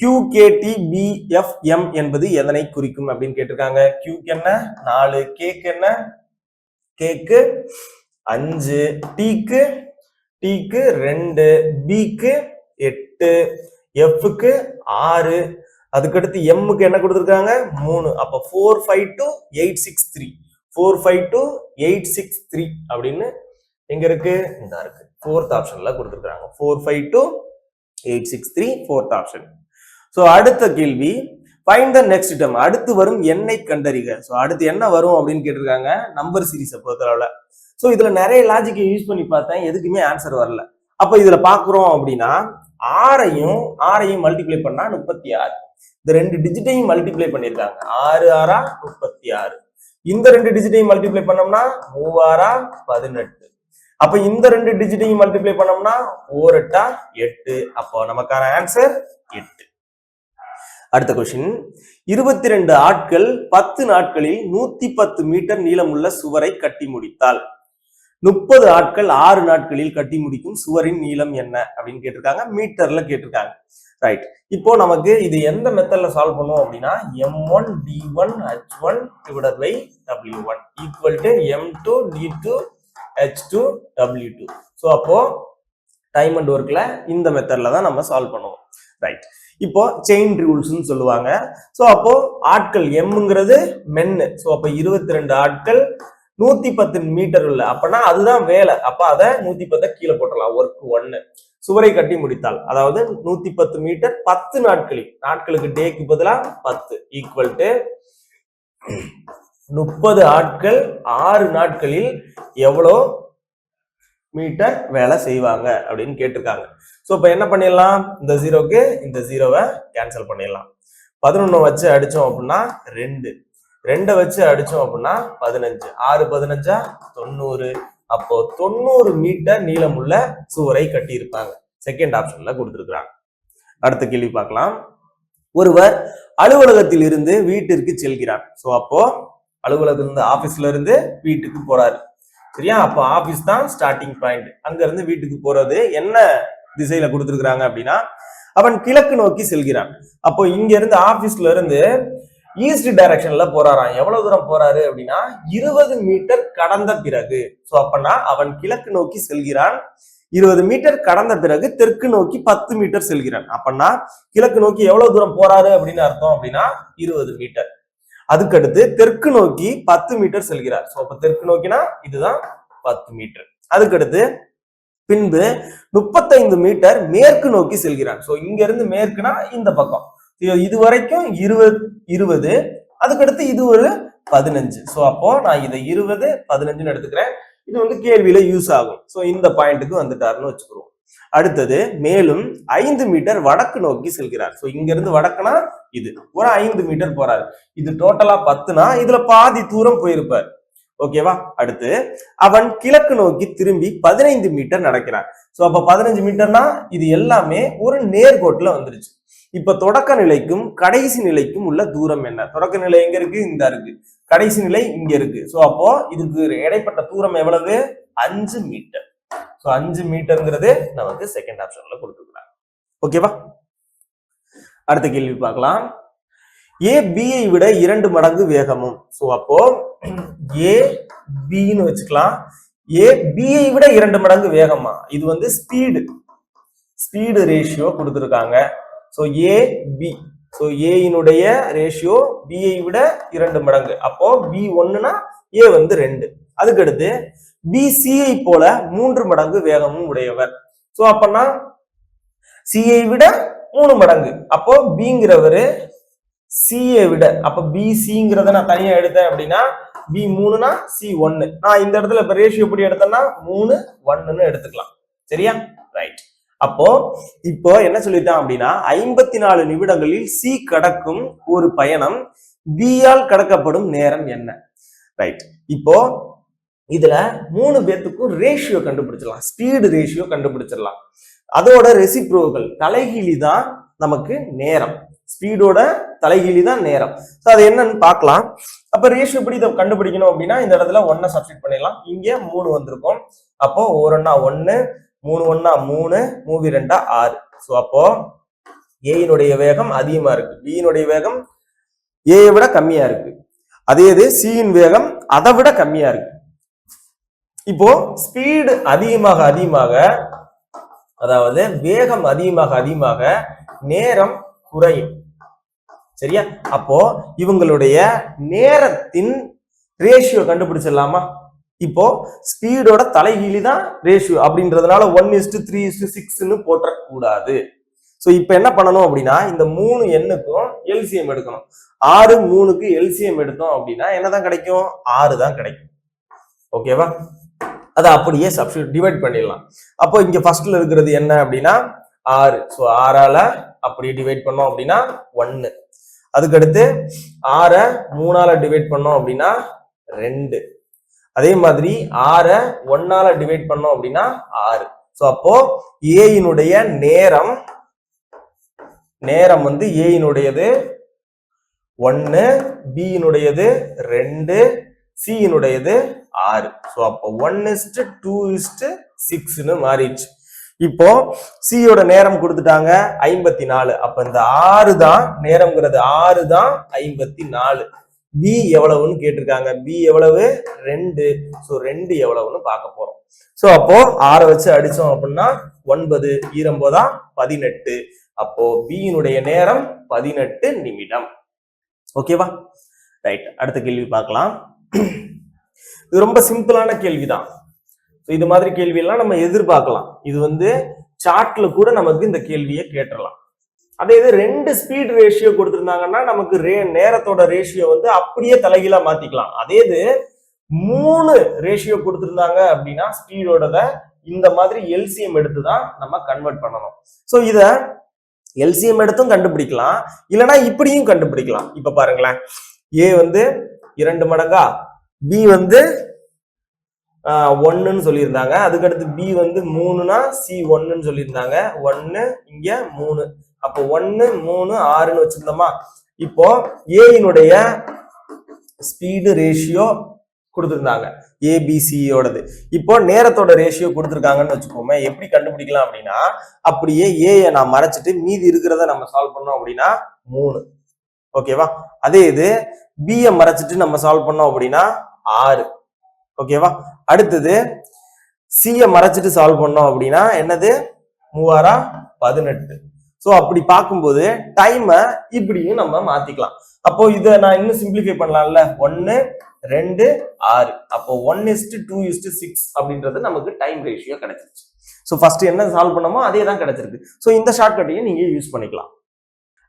QKTBFM என்பது எதனை குறிக்கும் அப்படின்னு கேட்டிருக்காங்க. Qக்கு என்ன 4, Kக்கு என்ன Kக்கு 5, Tக்கு 2, Bக்கு 8, Fக்கு 6, அதுக்கடுத்து Mக்கு என்ன கொடுத்திருக்காங்க 3. அப்ப 452 863 அப்படின்னு எங்க இருக்கு? இந்த இருக்கு. ஃபோர்த் ஆப்ஷன்ல கொடுத்திருக்காங்க. 452 863 ஃபோர்த் ஆப்ஷன். சோ அடுத்த கேள்வி, ஃபைண்ட் த நெக்ஸ்ட் டேர்ம். அடுத்து வரும் எண்ணை கண்டறிக. சோ அடுத்து என்ன வரும் அப்படின்னு கேட்டிருக்காங்க நம்பர் சீரிஸை பொறுத்தளவுல. சோ இதுல நிறைய லாஜிக்கை யூஸ் பண்ணி பார்த்தேன், எதுக்குமே ஆன்சர் வரல. அப்ப இதுல பாக்குறோம் அப்படின்னா 6ஐயும் மல்டிப்ளை பண்ணா 36. இந்த 2 டிஜிட்டையும் மல்டிப்ளை பண்ணிருக்காங்க. 6 6 36. இந்த 2 டிஜிட்டையும் மல்டிப்ளை பண்ணோம்னா 3×18. அப்ப இந்த 2 டிஜிட்டையும் மல்டிப்ளை பண்ணோம்னா 4×8. அப்போ நமக்கான ஆன்சர் 8. அடுத்த கொஸ்டின், 22 ஆட்கள் 10 நாட்களில் 110 மீட்டர் நீளமுள்ள சுவரை கட்டி முடித்தால் 30 ஆட்கள் 6 நாட்களில் கட்டி முடிக்கும் சுவரின் நீளம் என்ன அப்படின்னு கேட்டிருக்காங்க. மீட்டர்ல கேட்டிருக்காங்க. ரைட். இப்போ நமக்கு இது எந்த மெத்தட்ல சால்வ் பண்ணுவோம் அப்படின்னா m1 d1 h1 divided by w1 equal to m2 d2 h2 w2. So அப்போ டைம் அண்ட் ஒர்க்ல இந்த மெத்தட்ல தான் நம்ம சால்வ் பண்ணுவோம். ரைட். இப்போ செயின் ரூல்ஸ்னு சொல்லுவாங்க. ஸோ அப்போ ஆட்கள் எம்ங்கிறது மென்னு. ஸோ அப்போ 22 ஆட்கள் 110 மீட்டர் உள்ள, அப்பனா அதுதான் வேலை. அப்ப அதை 110 கீழே போட்டலாம். ஒர்க் 1. சுவரை கட்டி முடித்தால், அதாவது 110 மீட்டர் 10 நாட்களில், நாட்களுக்கு டேக்கு பதிலா 10 ஈக்குவல் டு 30 ஆட்கள் 6 நாட்களில் எவ்வளோ மீட்டர் வேலை செய்வாங்க அப்படின்னு கேட்டிருக்காங்க. ஸோ இப்போ என்ன பண்ணிடலாம், இந்த ஜீரோக்கு இந்த ஜீரோவை கேன்சல் பண்ணிடலாம். 11 வச்சு அடிச்சோம் அப்படின்னா 2, 2 வச்சு அடிச்சோம் அப்படின்னா 15, 6 15 90. அப்போ 90 மீட்டர் நீளமுள்ள சுவரை கட்டி இருப்பாங்க. செகண்ட் ஆப்ஷன்ல கொடுத்துருக்காங்க. அடுத்த கேள்வி பார்க்கலாம். ஒருவர் அலுவலகத்தில் இருந்து வீட்டிற்கு செல்கிறார். ஸோ அப்போ அலுவலகத்திலிருந்து ஆபீஸ்ல இருந்து வீட்டுக்கு போறாரு. சரியா? அப்போ ஆபீஸ் தான் ஸ்டார்டிங் பாயிண்ட். அங்க இருந்து வீட்டுக்கு போறது என்ன திசையில கொடுத்துருக்காங்க அப்படின்னா அவன் கிழக்கு நோக்கி செல்கிறான். அப்போ இங்க இருந்து ஆபீஸ்ல இருந்து ஈஸ்ட் டைரக்ஷன்ல போறாராம். எவ்வளவு தூரம் போறாரு அப்படின்னா 20 மீட்டர் கடந்த பிறகு. ஸோ அப்பனா அவன் கிழக்கு நோக்கி செல்கிறான். 20 மீட்டர் கடந்த பிறகு தெற்கு நோக்கி 10 மீட்டர் செல்கிறான். அப்பனா கிழக்கு நோக்கி எவ்வளவு தூரம் போறாரு அப்படின்னு அர்த்தம் அப்படின்னா 20 மீட்டர். அதுக்கடுத்து தெற்கு நோக்கி 10 மீட்டர் செல்கிறார். ஸோ அப்ப தெற்கு நோக்கினா இதுதான் 10 மீட்டர். அதுக்கடுத்து பின்பு 35 மீட்டர் மேற்கு நோக்கி செல்கிறான். ஸோ இங்க இருந்து மேற்குனா இந்த பக்கம். இது வரைக்கும் 20, அதுக்கடுத்து இது ஒரு 15. ஸோ அப்போ நான் இதை 20 15 எடுத்துக்கிறேன். இது வந்து கேள்வியில யூஸ் ஆகும். ஸோ இந்த பாயிண்ட்டுக்கு வந்துட்டாருன்னு வச்சுக்கிறோம். அடுத்தது மேலும் 5 மீட்டர் வடக்கு நோக்கி செல்கிறார். ஸோ இங்க இருந்து வடக்குனா இது ஒரு 5 மீட்டர் போறாரு. இது டோட்டலா 10னா இதுல பாதி தூரம் போயிருப்பார். ஓகேவா? அடுத்து அவன் கிழக்கு நோக்கி திரும்பி 15 மீட்டர் நடக்கிறான். ஸோ அப்ப 15 மீட்டர்னா இது எல்லாமே ஒரு நேர்கோட்டுல வந்துருச்சு. இப்ப தொடக்க நிலைக்கும் கடைசி நிலைக்கும் உள்ள தூரம் என்ன? தொடக்க நிலை எங்க இருக்கு? இந்த இருக்கு. கடைசி நிலை இங்க இருக்கு. ஸோ அப்போ இதுக்கு இடைப்பட்ட தூரம் எவ்வளவு? 5 மீட்டர். ஸோ 5 மீட்டர்ங்கிறது நமக்கு செகண்ட் ஆப்ஷன்ல கொடுத்துருக்காங்க. ஓகேவா? அடுத்த கேள்வி பார்க்கலாம். ஏ பியை விட 2 மடங்கு வேகமும். ஸோ அப்போ ஏ பின்னு வச்சுக்கலாம். ஏ பியை விட 2 மடங்கு வேகமா? இது வந்து ஸ்பீடு ரேஷியோ கொடுத்துருக்காங்க. ஸோ ஏ பி, ஸோ ஏயினுடைய ரேஷியோ பியை விட 2 மடங்கு. அப்போ பி 1னா ஏ வந்து 2. அதுக்கடுத்து பி சிஐ போல 3 மடங்கு வேகமும் உடையவர். ஸோ அப்பனா சிஐ விட 3 மடங்கு. அப்போ பிங்கிறவரு சிஏ விட, அப்ப பி சிங்கிறத நான் தனியா எடுத்தேன் அப்படின்னா பி 3னா சி 1. நான் இந்த இடத்துல இப்ப ரேஷியோ எப்படி எடுத்தேன்னா 3 1ன்னு எடுத்துக்கலாம். சரியா? ரைட். அப்போ இப்போ என்ன சொல்லிட்டான் அப்படின்னா 54 நிமிடங்களில் சி கடக்கும் ஒரு பயணம் பியால் கடக்கப்படும் நேரம் என்ன? ரைட். இப்போ இதுல 3 பேத்துக்கும் ரேஷியோ கண்டுபிடிச்சிடலாம். ஸ்பீடு ரேஷியோ கண்டுபிடிச்சிடலாம். அதோட ரெசிப்ரோக்கல் தலைகீழி தான் நமக்கு நேரம். ஸ்பீடோட தலைகீழி தான் நேரம். ஸோ அது என்னன்னு பார்க்கலாம். அப்ப ரேஷியோ எப்படி இதை கண்டுபிடிக்கணும் அப்படின்னா இந்த இடத்துல 1 சப்ஸ்டிட் பண்ணிடலாம். இங்க 3 வந்திருக்கும். அப்போ 1 1 3 1 3 3 2 6. ஸோ அப்போ ஏயினுடைய வேகம் அதிகமா இருக்கு, பியினுடைய வேகம் ஏயை விட கம்மியா இருக்கு. அதே இது சியின் வேகம் அதை விட கம்மியா இருக்கு. இப்போ ஸ்பீடு அதிகமாக அதிகமாக, அதாவது வேகம் அதிகமாக அதிகமாக நேரம் குறையும். சரியா? அப்போ இவங்களுடைய நேரத்தின் ரேஷியோ கண்டுபிடிச்சிடலாமா? இப்போ ஸ்பீடோட தலைகீழி தான் ரேஷியோ அப்படின்றதுனால 1:3:6ன்னு போட்டக்கூடாது. ஸோ இப்போ என்ன பண்ணணும் அப்படின்னா இந்த 3 எண்ணுக்கும் எல்சிஎம் எடுக்கணும். 6 3க்கு எல்சிஎம் எடுத்தோம் அப்படின்னா என்னதான் கிடைக்கும்? 6 தான் கிடைக்கும். ஓகேவா? அதை அப்படியே சப்ஸ்டிட்யூட் டிவைட் பண்ணிடலாம். அப்போ இங்க ஃபர்ஸ்ட்ல இருக்கிறது என்ன அப்படின்னா 6. ஸோ 6ஆல அப்படியே டிவைட் பண்ணோம் அப்படின்னா 1. அதுக்கடுத்து 6 3ஆல டிவைட் பண்ணோம் அப்படின்னா 2. அதே மாதிரி 6 1ஆல டிவைட் பண்ணோம் அப்படின்னா 6. சோ அப்போ ஏயினுடைய நேரம் வந்து ஏயினுடையது 1, பியினுடையது 2, சியினுடையது 6. சோ அப்போ 1:2:6ன்னு மாறிடுச்சு. இப்போ சியோட நேரம் கொடுத்துட்டாங்க 54. அப்ப இந்த 6 தான் நேரம்ங்கிறது 6 தான் 54. பி எவ்வளவுன்னு கேட்டிருக்காங்க. பி எவ்வளவு 2. சோ 2 எவ்வளவுன்னு பார்க்க போறோம். சோ அப்போ 6 வச்சு அடிச்சோம் அப்படின்னா 9 9 18. அப்போ பியினுடைய நேரம் 18 நிமிடம். ஓகேவா? ரைட், அடுத்த கேள்வி பார்க்கலாம். இது ரொம்ப சிம்பிளான கேள்விதான். இது மாதிரி கேள்வி எல்லாம் நம்ம எதிர்பார்க்கலாம். இது வந்து சார்ட்ல கூட நமக்கு இந்த கேள்வியை கேட்டலாம். அதே இது 2 ஸ்பீட் ரேஷியோ கொடுத்திருந்தாங்கன்னா நமக்கு நேரத்தோட ரேஷியோ வந்து அப்படியே தலைகீழா மாத்திக்கலாம். அதே இது 3 ரேஷியோ கொடுத்திருந்தாங்க அப்படின்னா ஸ்பீடோட இந்த மாதிரி எல்சிஎம் எடுத்துதான் நம்ம கன்வெர்ட் பண்ணணும். சோ இத எல்சிஎம் எடுத்தும் கண்டுபிடிக்கலாம், இல்லைன்னா இப்படியும் கண்டுபிடிக்கலாம். இப்ப பாருங்களேன், ஏ வந்து 2 மடங்கா, பி வந்து 1ன்னு சொல்லியிருந்தாங்க. அதுக்கடுத்து பி வந்து 3னா சி 1ன்னு சொல்லியிருந்தாங்க. 1 இங்க 3. அப்போ 1 3 6ன்னு வச்சிருந்தோமா. இப்போ ஏயினுடைய ஸ்பீடு ரேஷியோ கொடுத்துருந்தாங்க ஏபிசியோடது. இப்போ நேரத்தோட ரேஷியோ கொடுத்துருக்காங்கன்னு வச்சுக்கோமே. எப்படி கண்டுபிடிக்கலாம் அப்படின்னா, அப்படியே ஏயை நான் மறைச்சிட்டு மீதி இருக்கிறத நம்ம சால்வ் பண்ணோம் அப்படின்னா 3. ஓகேவா? அதே இது பியை மறைச்சிட்டு நம்ம சால்வ் பண்ணோம் அப்படின்னா 6. ஓகேவா? அடுத்தது சியை மறைச்சிட்டு சால்வ் பண்ணோம் அப்படின்னா என்னது 3 18. சோ அப்படி பார்க்கும்போது டைமை இப்படியும் நம்ம மாத்திக்கலாம். அப்போ இதை நான் இன்னும் சிம்பிளிஃபை பண்ணலாம்ல. 1 2 6. அப்போ 1:2:6 அப்படின்றது நமக்கு டைம் ரேஷியோ கிடைச்சிருச்சு. ஸோ ஃபர்ஸ்ட் என்ன சால்வ் பண்ணமோ அதே தான் கிடைச்சிருக்கு. ஸோ இந்த ஷார்ட்கட்டையும் நீங்க யூஸ் பண்ணிக்கலாம்.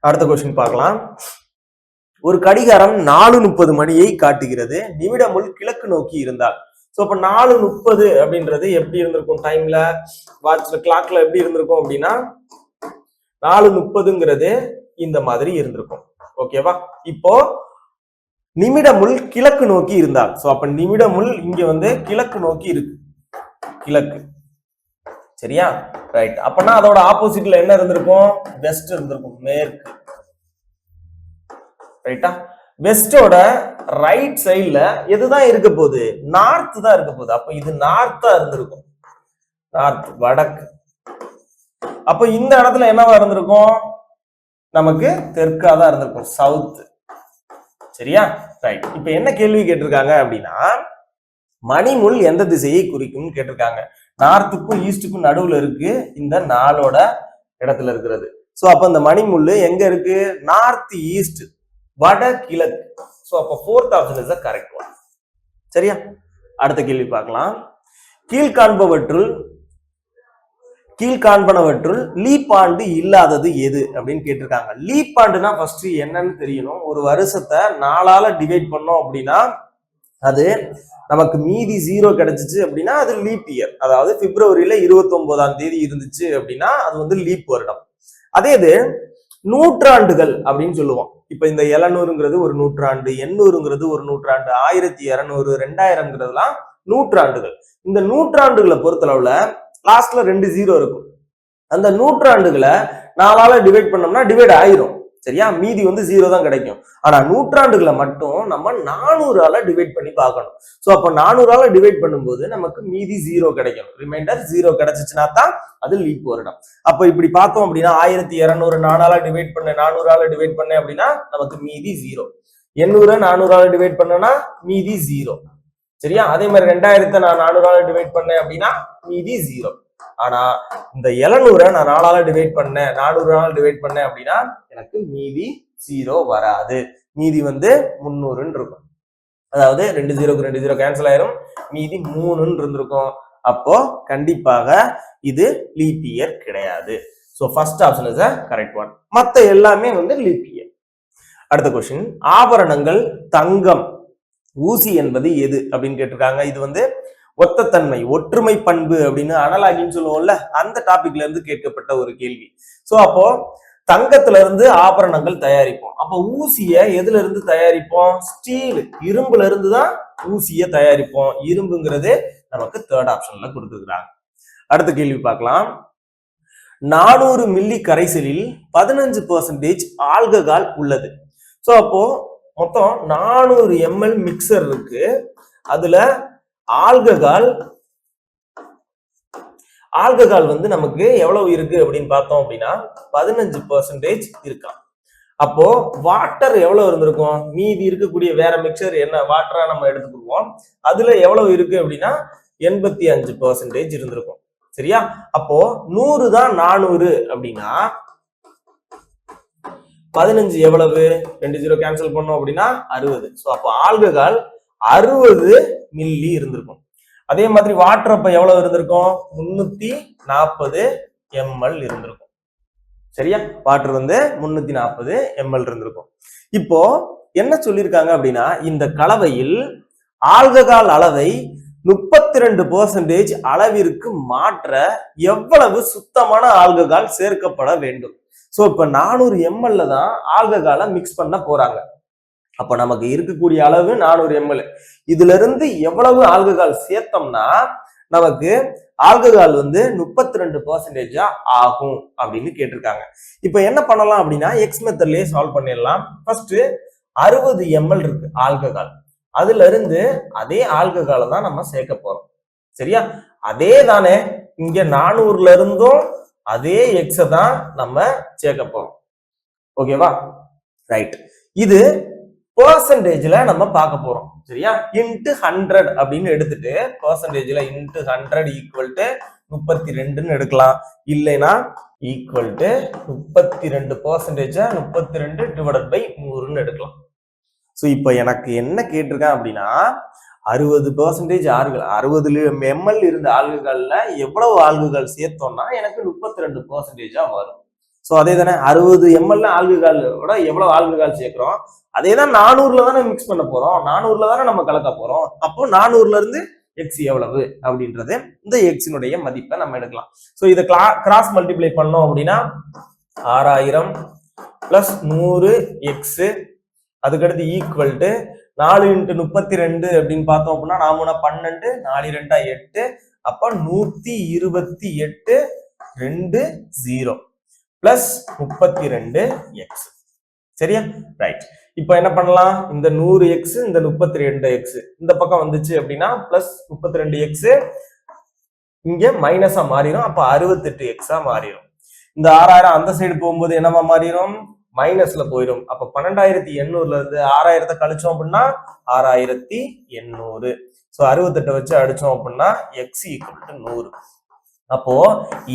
அடுத்த கொஸ்டின் பார்க்கலாம். ஒரு கடிகாரம் 4:30 மணியை காட்டுகிறது. நிமிடமுள் கிழக்கு நோக்கி இருந்தால். ஸோ அப்ப 4:30 அப்படின்றது எப்படி இருந்திருக்கும்? டைம்ல வாட்ச்ல கிளாக்ல எப்படி இருந்திருக்கும் அப்படின்னா 4:30ங்கிறது இந்த மாதிரி இருந்திருக்கும். ஓகேவா? இப்போ நிமிடமுள் கிழக்கு நோக்கி இருந்தால், சோ அப்ப நிமிடமுள் இங்க வந்து கிழக்கு நோக்கி இருக்கு, கிழக்கு. சரியா? ரைட். அப்பனா அதோட ஆப்போசிட்ல என்ன இருந்திருக்கும்? வெஸ்ட் இருந்திருக்கும், மேற்கு. ரைட்டா? வெஸ்டோட ரைட் சைட்ல எதுதான் இருக்க போகுது? நார்த் தான் இருக்க போகுது. அப்ப இது நார்த்தா இருந்திருக்கும், நார்த் வடக்கு. அப்ப இந்த இடத்துல என்னவா இருந்திருக்கும்? நமக்கு தெற்கா தான் இருந்திருக்கும், சவுத். சரியா? ரைட். இப்ப என்ன கேள்வி கேட்டிருக்காங்க அப்படின்னா, மணிமுள் எந்த திசையை குறிக்கும் கேட்டிருக்காங்க. நார்த்துக்கும் ஈஸ்டுக்கும் நடுவுல இருக்கு இந்த 4ஓட இடத்துல இருக்கிறது. சோ அப்ப இந்த மணிமுள் எங்க இருக்கு? நார்த் ஈஸ்ட், வட கிழக்கு. சோ அப்ப 4th option is the correct one. சரியா? அடுத்த கேள்வி பார்க்கலாம். கீழ்காண்பனவற்றுள் லீப் ஆண்டு இல்லாதது எது அப்படின்னு கேட்டிருக்காங்க. லீப் ஆண்டுனா ஃபர்ஸ்ட் என்னன்னு தெரியணும். ஒரு வருஷத்தை 4ஆல டிவைட் பண்ணோம் அப்படின்னா அது நமக்கு மீதி 0 கிடைச்சிச்சு அப்படின்னா அது லீப் இயர். அதாவது பிப்ரவரியில 29ஆம் தேதி இருந்துச்சு அப்படின்னா அது வந்து லீப் வருடம். அதே இது நூற்றாண்டுகள் அப்படின்னு சொல்லுவோம். இப்ப இந்த 700ங்கிறது ஒரு நூற்றாண்டு, 800ங்கிறது ஒரு நூற்றாண்டு, 1200 2000ங்கிறதுலாம் நூற்றாண்டுகள். இந்த நூற்றாண்டுகளை பொறுத்தளவுல லாஸ்ட்ல 2 0 இருக்கும். அந்த நூற்றாண்டுகளை 4ஆல டிவைட் பண்ணோம்னா டிவைட் ஆயிரும். சரியா? மீதி வந்து 0 தான் கிடைக்கும். ஆனா நூற்றாண்டுகளை மட்டும் நம்ம 400ஆல டிவைட் பண்ணி பார்க்கணும். சோ அப்ப 400ஆல டிவைட் பண்ணும்போது நமக்கு மீதி 0 கிடைக்கும். ரிமைண்டர் 0 கிடைச்சிச்சுன்னா தான் அது லீப் வருடம். அப்ப இப்படி பார்த்தோம் அப்படின்னா 1200 4ஆல டிவைட் பண்ண 400ஆல டிவைட் பண்ண அப்படின்னா நமக்கு மீதி 0. 800 400ஆல டிவைட் பண்ணனா மீதி 0. சரியா? அதே மாதிரி 2000 நான் 400ஆல டிவைட் பண்ணேன் அப்படின்னா மீதி 0. ஆனா இந்த 700 நான் 4ஆல டிவைட் பண்ணேன், 400ஆல டிவைட் பண்ணேன் அப்படின்னா எனக்கு மீதி 0 வராது. மீதி வந்து 300ன்னு இருக்கும். அதாவது 2 0க்கு 2 0 கேன்சல் ஆயிரும், மீதி 3ன்னு இருந்திருக்கும். அப்போ கண்டிப்பாக இது லீப் இயர் கிடையாது. So first option is the correct one. மத்த எல்லாமே வந்து லீப் இயர். அடுத்த क्वेश्चन, ஆபரணங்கள் தங்கம் ஊசி என்பது எது அப்படின்னு கேட்டிருக்காங்க. இது வந்து ஒத்தத்தன்மை, ஒற்றுமை பண்பு அப்படின்னு அனலாகின்னு சொல்லுவோம்ல, அந்த டாபிக்ல இருந்து கேட்கப்பட்ட ஒரு கேள்வி. சோ அப்போ தங்கத்துல இருந்து ஆபரணங்கள் தயாரிப்போம். அப்ப ஊசிய எதுல இருந்து தயாரிப்போம்? ஸ்டீல், இரும்புல இருந்து தான் ஊசிய தயாரிப்போம். இரும்புங்கிறது நமக்கு தேர்ட் ஆப்ஷன்ல கொடுத்துருக்காங்க. அடுத்த கேள்வி பார்க்கலாம். 400 மில்லி கரைசலில் 15% ஆல்கஹால் உள்ளது. சோ அப்போ மொத்தம் 400 ml மிக்சர் இருக்கு. அதுல ஆல்கஹால் வந்து நமக்கு எவ்வளவு இருக்கு அப்படின்னு பார்த்தோம் அப்படின்னா 15% இருக்காம். அப்போ வாட்டர் எவ்வளவு இருந்திருக்கும்? மீதி இருக்கக்கூடிய வேற மிக்சர் என்ன வாட்டரா நம்ம எடுத்துக்குவோம். அதுல எவ்வளவு இருக்கு அப்படின்னா 85% இருந்திருக்கும். சரியா? அப்போ 100 தான் 400 அப்படின்னா 15 எவ்வளவு? 2 0 கேன்சல் பண்ணோம் அப்படின்னா 60. சோ அப்போ ஆல்கஹால் 60 மில்லி இருந்திருக்கும். அதே மாதிரி வாட்டர் அப்ப எவ்வளவு இருந்திருக்கும்? 340 ml இருந்திருக்கும். சரியா? வாட்டர் வந்து 340 ml இருந்திருக்கும். இப்போ என்ன சொல்லியிருக்காங்க அப்படின்னா இந்த கலவையில் ஆல்கஹால் அளவை 32% அளவிற்கு மாற்ற எவ்வளவு சுத்தமான ஆல்கஹால் சேர்க்கப்பட வேண்டும். சோ இப்ப 400 ml தான் ஆல்கஹாலை மிக்ஸ் பண்ண போறாங்க. அப்ப நமக்கு இருக்கக்கூடிய அளவு 400 ml. இதுல இருந்து எவ்வளவு ஆல்கஹால் சேர்த்தோம்னா நமக்கு ஆல்கஹால் வந்து 32% ஆகும் அப்படின்னு கேட்டிருக்காங்க. இப்ப என்ன பண்ணலாம் அப்படின்னா எக்ஸ் மெத்தட்லயே சால்வ் பண்ணிடலாம். ஃபர்ஸ்ட் 60 ml இருக்கு ஆல்கஹால். அதுல இருந்து அதே ஆல்கஹாலை தான் நம்ம சேர்க்க போறோம். சரியா? அதே தானே இங்க 400ல இருந்தும் அதே எக்ஸ தான் நம்ம சேர்க்க போறோம். ஓகேவா? ரைட். இது பெர்சன்டேஜ்ல நம்ம பார்க்க போறோம். சரியா? இன்ட்டு 100 அப்படின்னு எடுத்துட்டு பெர்சன்டேஜ்ல இன்ட்டு 100 ஈக்குவல் டு 32ன்னு எடுக்கலாம். இல்லைன்னா ஈக்குவல் டு 32% 32 டிவைடட் பை 100ன்னு எடுக்கலாம். ஸோ இப்போ எனக்கு என்ன கேட்டிருக்கேன் அப்படின்னா 60% ஆல்கஹால் 60 ml இருந்த ஆல்கஹால்ல எவ்வளவு ஆல்கஹால் சேர்த்தோம்னா எனக்கு 32% வரும். ஸோ அதே தானே 60 ml ஆல்கஹாலோட எவ்வளவு ஆல்கஹால் சேர்க்கிறோம் அதே தான் 400ல தானே மிக்ஸ் பண்ண போறோம். 400ல தானே நம்ம கலக்க போறோம். அப்போ 400ல இருந்து எக்ஸ் எவ்வளவு அப்படின்றது இந்த எக்ஸினுடைய மதிப்பை நம்ம எடுக்கலாம். ஸோ இதை கிராஸ் மல்டிப்ளை பண்ணோம் அப்படின்னா 6000 பிளஸ் 100 எக்ஸ் அதுக்கடுத்து ஈக்குவல் டு 4 × 32 அப்படின்னு பார்த்தோம் அப்படின்னா 4 12 4 2 8 அப்ப 128 2 0 பிளஸ் 32 எக்ஸ். சரியா? ரைட். இப்போ என்ன பண்ணலாம்? இந்த 100 எக்ஸ் இந்த 32 எக்ஸ் இந்த பக்கம் வந்துச்சு அப்படின்னா பிளஸ் 32 எக்ஸ் இங்க மைனஸா மாறிடும். அப்ப 68 எக்ஸா மாறிடும். இந்த 6000 அந்த சைடு போகும்போது என்னவா மாறிடும்? மைனஸ்ல போயிடும். அப்ப 12800ல இருந்து 6000 கழிச்சோம் அப்படின்னா 6800. சோ 68 வச்சு அடிச்சோம் அப்படின்னா எக்ஸ் ஈக்குவல் டு 100. அப்போ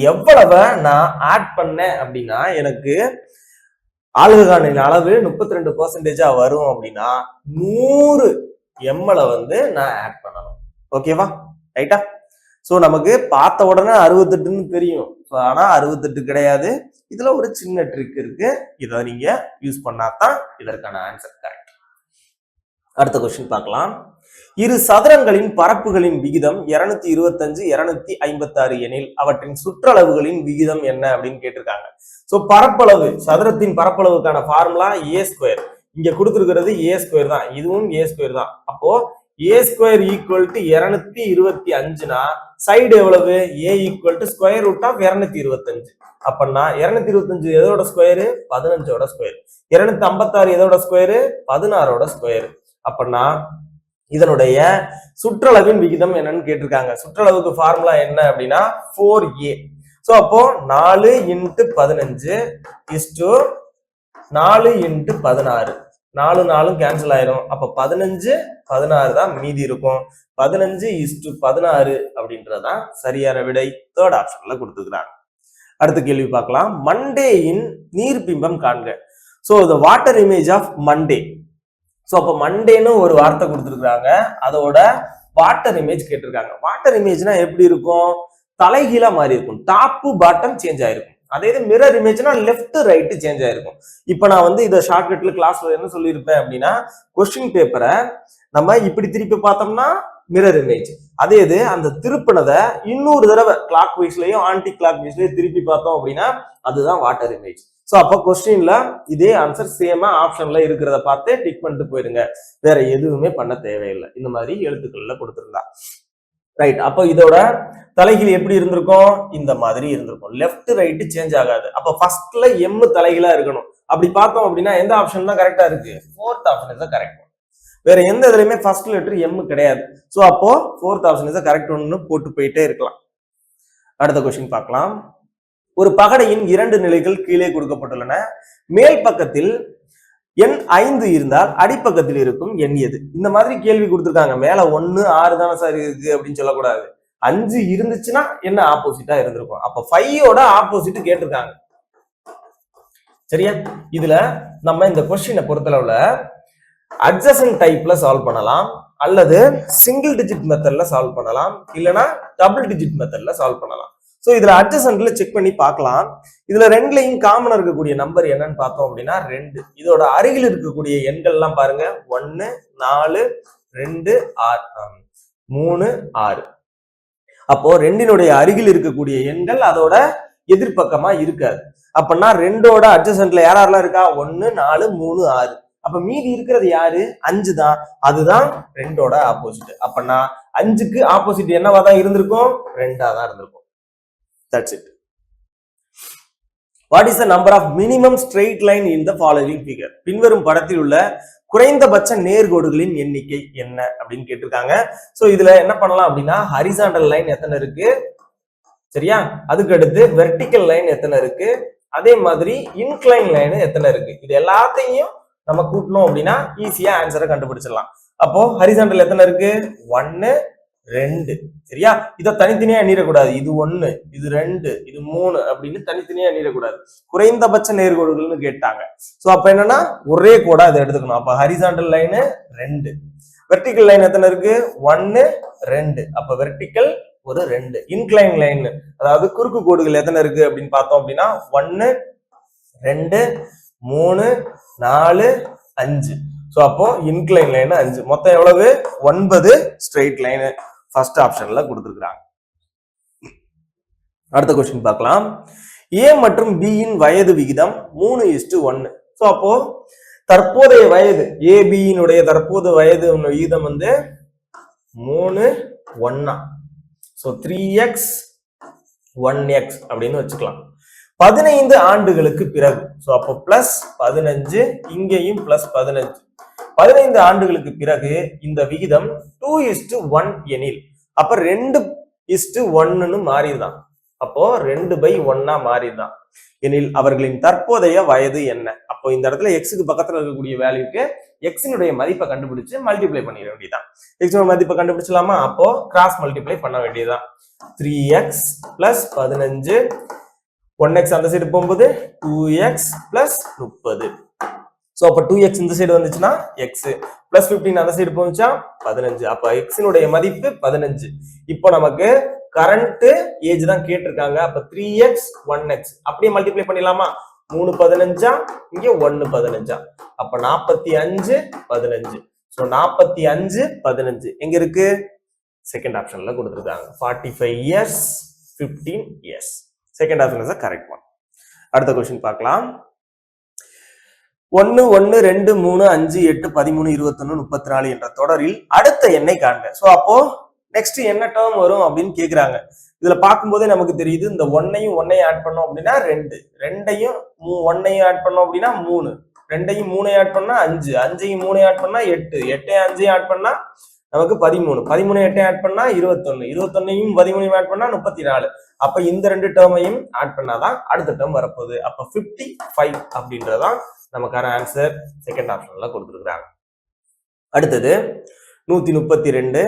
எவ்வளவு நான் ஆட் பண்ணேன் அப்படின்னா எனக்கு ஆல்கஹாலின் அளவு 32% வரும் அப்படின்னா 100 ml வந்து நான் ஆட் பண்ணணும். ஓகேவா? ரைட்டா? சோ நமக்கு பார்த்த உடனே 68ன்னு தெரியும். ஆனா 68 கிடையாது. இதுல ஒரு சின்ன ட்ரிக் இருக்கு. இதை நீங்க யூஸ் பண்ணாதான் இதற்கான ஆன்சர் கரெக்ட். அடுத்த கொஸ்டின் பார்க்கலாம். இரு சதுரங்களின் பரப்புகளின் விகிதம் 225 256 எனில் அவற்றின் சுற்றளவுகளின் விகிதம் என்ன அப்படின்னு கேட்டிருக்காங்க. சோ பரப்பளவு சதுரத்தின் பரப்பளவுக்கான ஃபார்முலா a². இங்க கொடுத்திருக்கிறது a² தான். இதுவும் a² தான். அப்போ a² ஈக்குவல் டு 225னா சைடு எவ்வளவு? a equal to square root of 225. அப்படின்னா 225 எதோட ஸ்கொயரு? 15ஓட ஸ்கொயர். 256 எதோட ஸ்கொயரு? 16ஓட ஸ்கொயர். அப்படின்னா இதனுடைய சுற்றளவின் விகிதம் என்னன்னு கேட்டிருக்காங்க. சுற்றளவுக்கு ஃபார்முலா என்ன அப்படின்னா 4a. சோ அப்போ 4 × 15 இஸ்டு 4 × 16 4 4 கேன்சல் ஆயிரும். அப்ப 15 16 தான் மீதி இருக்கும். 15:16 அப்படின்றதான் சரியான விடை. தேர்ட் ஆப்ஷன்ல கொடுத்துக்கிறாங்க. அடுத்த கேள்வி பார்க்கலாம். மண்டேயின் நீர்பிம்பம் காண்க. So the water image of Monday. So அப்ப மண்டேன்னு ஒரு வார்த்தை கொடுத்துருக்காங்க. அதோட வாட்டர் இமேஜ் கேட்டிருக்காங்க. வாட்டர் இமேஜ்னா எப்படி இருக்கும்? தலைகீழா மாறி இருக்கும். டாப்பு பாட்டம் சேஞ்ச் ஆயிருக்கும். அதே இது மிரர் இமேஜ்னா லெஃப்ட் ரைட் சேஞ்ச் ஆயிருக்கும். இப்ப நான் வந்து இதை ஷார்ட்கட்ல கிளாஸ்ல என்ன சொல்லியிருப்பேன் அப்படின்னா கொஸ்டின் பேப்பரை நம்ம இப்படி திருப்பி பார்த்தோம்னா மிரர் இமேஜ். அதே இது அந்த திருப்பினதை இன்னொரு தடவை கிளாக் வைஸ்லயும் ஆன்டி கிளாக் வைஸ்லயும் திருப்பி பார்த்தோம் அப்படின்னா அதுதான் வாட்டர் இமேஜ். சோ அப்ப கொஸ்டின்ல இதே ஆன்சர் சேமா ஆப்ஷன்ல இருக்கிறத பார்த்து டிக் பண்ணிட்டு போயிருங்க, வேற எதுவுமே பண்ண தேவையில்லை. இந்த மாதிரி எழுத்துக்கள்ல கொடுத்திருந்தா ரைட். அப்போ இதோட தலைகீழ் எப்படி இருந்திருக்கும், இந்த மாதிரி இருந்திருக்கும். லெஃப்ட் ரைட் சேஞ்ச் ஆகாது. அப்ப ஃபர்ஸ்ட்ல எம் தலைகீழா இருக்கணும். அப்படி பார்த்தோம் அப்படின்னா எந்த ஆப்ஷன் தான் கரெக்டா இருக்கு, ஃபோர்த் ஆப்ஷன் இஸ் கரெக்ட். வேற எந்த இதுலயுமே ஃபர்ஸ்ட் லெட்டர் எம் கிடையாது. சோ அப்போ ஃபோர்த் ஆப்ஷன் இஸ் கரெக்ட் ஒன்னு போட்டு போயிட்டே இருக்கலாம். அடுத்த கொஸ்டின் பார்க்கலாம். ஒரு பகடையின் 2 நிலைகள் கீழே கொடுக்கப்பட்டுள்ளன. மேல் பக்கத்தில் எண் 5 இருந்தால் அடிப்பக்கத்தில் இருக்கும் எண் எது? இந்த மாதிரி கேள்வி கொடுத்திருக்காங்க. மேல 1 6 தானே சார் இருக்கு அப்படின்னு சொல்லக்கூடாது. 5 இருந்துச்சுன்னா என்ன ஆப்போசிட்டா இருந்திருக்கும். அப்ப 5ஓட ஆப்போசிட் கேட்டிருக்காங்க. சரியா? இதுல நம்ம இந்த கொஸ்டினை பொறுத்தளவுல அட்ஜசன்ட் டைப்ல சால்வ் பண்ணலாம், அல்லது சிங்கிள் டிஜிட் மெத்தட்ல சால்வ் பண்ணலாம், இல்லைன்னா டபுள் டிஜிட் மெத்தட்ல சால்வ் பண்ணலாம். சோ இதுல அட்ஜசன்ட்ல செக் பண்ணி பார்க்கலாம். இதுல ரெண்டுலையும் காமனா இருக்கக்கூடிய நம்பர் என்னன்னு பார்த்தோம் அப்படின்னா 2. இதோட அருகில் இருக்கக்கூடிய எண்கள் எல்லாம் பாருங்க, 1 4 2 6 3 6. அப்போ 2னுடைய அருகில் இருக்கக்கூடிய எண்கள் அதோட எதிர்பக்கமா இருக்காது. அப்பன்னா 2ஓட அட்ஜசன்ட்ல யாரெல்லாம் இருக்கா, 1 4 3 6. அப்ப மீதி இருக்கிறது யாரு, 5 தான். அதுதான் 2ஓட ஆப்போசிட். அப்பன்னா 5க்கு ஆப்போசிட் என்னவா தான் இருந்திருக்கும், 2ஆ தான் இருந்திருக்கும். That's it. What is the number of minimum straight line in the following figure? பின்வரும் படத்தில் உள்ள குறைந்தபட்ச நேர்கோடுகளின் எண்ணிக்கை என்ன அப்படின்னு கேட்டிருக்காங்க. சோ இதுல என்ன பண்ணலாம் அப்படின்னா, ஹரிசாண்டல் லைன் எத்தனை இருக்கு, சரியா, அதுக்கு அடுத்து வெர்டிக்கல் லைன் எத்தனை இருக்கு, அதே மாதிரி இன்க்ளைன் லைன் எத்தனை இருக்கு, இது எல்லாத்தையும் நம்ம கூட்டணும் அப்படின்னா ஈஸியா ஆன்சரை கண்டுபிடிச்சிடலாம். அப்போ ஹரிசாண்டல் எத்தனை இருக்கு, 1 2. சரியா? இதை தனித்தனியா எண்ணிடக்கூடாது. இது 1 இது 2 இது 3 அப்படின்னு தனித்தனியா எண்ணிடக்கூடாது. குறைந்தபட்ச நேர்கோடுகள்னு கேட்டாங்க. சோ அப்ப என்னன்னா ஒரே கோடா அதை எடுத்துக்கணும். அப்ப ஹரிசாண்டல் லைன் 2, வெர்டிக்கல் லைன் எத்தனை இருக்கு, 1 2. அப்ப வெர்டிக்கல் ஒரு 2. இன்க்ளைன் லைன் அதாவது குறுக்கு கோடுகள் எத்தனை இருக்கு அப்படின்னு பார்த்தோம் அப்படின்னா 1 2 3 4 5. சோ அப்போ இன்க்ளைன் லைன் 5. மொத்தம் எவ்வளவு, 9 ஸ்ட்ரெயிட் லைன் ஃபர்ஸ்ட் ஆப்ஷன்ல கொடுத்திருக்காங்க. அடுத்த கொஸ்டின் பார்க்கலாம். ஏ மற்றும் பி இன் வயது விகிதம் 3:1. சோ அப்போ தற்போதைய வயது ஏபியினுடைய தற்போதைய வயது விகிதம் 3:1. சோ 3x 1x அப்படின்னு வச்சுக்கலாம். 15 ஆண்டுகளுக்கு பிறகு, சோ அப்போ பிளஸ் 15, இங்கேயும் பிளஸ் 15. 15 ஆண்டுகளுக்கு பிறகு இந்த விகிதம் 2:1 எனில் அப்ப 2:1 மாறிதான். அப்போ 2/1 மாறிதான் எனில் அவர்களின் தற்போதைய வயது என்ன? அப்போ இந்த இடத்துல எக்ஸுக்கு பக்கத்துல இருக்கக்கூடிய வேல்யூக்கு எக்ஸினுடைய மதிப்பை கண்டுபிடிச்சு மல்டிப்ளை பண்ணிட வேண்டியதான். எக்ஸோட மதிப்பை கண்டுபிடிச்சலாமா? அப்போ கிராஸ் மல்டிப்ளை பண்ண வேண்டியதுதான். 3x பிளஸ் 15, 1x அந்த சைடு போகும்போது 2x பிளஸ் 30. சோ அப்ப 2x இந்த சைடு வந்துச்சுன்னா x பிளஸ் 15 அந்த சைடு போச்சுன்னா 15. அப்ப எக்ஸினுடைய மதிப்பு 15. இப்போ நமக்கு கரண்ட் ஏஜ் தான் கேட்டிருக்காங்க. அப்ப 3x 1x அப்படியே மல்டிப்ளை பண்ணிடலாமா? 3 15, இங்க 1 15. அப்ப 45 15. சோ 45 15 எங்க இருக்கு, செகண்ட் ஆப்ஷன்ல கொடுத்திருக்காங்க. 45 years 15 years. Second option is correct one. அடுத்த கொஸ்டின் பார்க்கலாம். 1 1 2 3 5 8 13 21 34 என்ற தொடரில் அடுத்த எண்ணை காண்க. சோ அப்போ நெக்ஸ்ட் என்ன டேர்ம் வரும் அப்படின்னு கேக்குறாங்க. இதுல பார்க்கும்போதே நமக்கு தெரியுது, இந்த 1ஐயும் 1ஐயும் ஆட் பண்ணோம் அப்படின்னா 2, 2ஐயும் 1ஐயும் ஆட் பண்ணோம் அப்படின்னா 3, 2ஐயும் 3ஐயும் ஆட் பண்ணா 5, 5ஐயும் 3ஐயும் ஆட் பண்ணா 8, 8ஐயும் 5ஐயும் ஆட் பண்ணா நமக்கு 13, 13 8ஐயும் ஆட் பண்ணா 21, 21ஐயும் 13ஐயும் ஆட் பண்ணா 34. அப்ப இந்த ரெண்டு டேர்மையும் ஆட் பண்ணாதான் அடுத்த டேர்ம் வரப்போகுது. அப்ப 55 அப்படின்றதான் நமக்கான ஆன்சர் செகண்ட் ஆப்ஷன்ல கொடுத்துருக்காங்க. அடுத்தது 132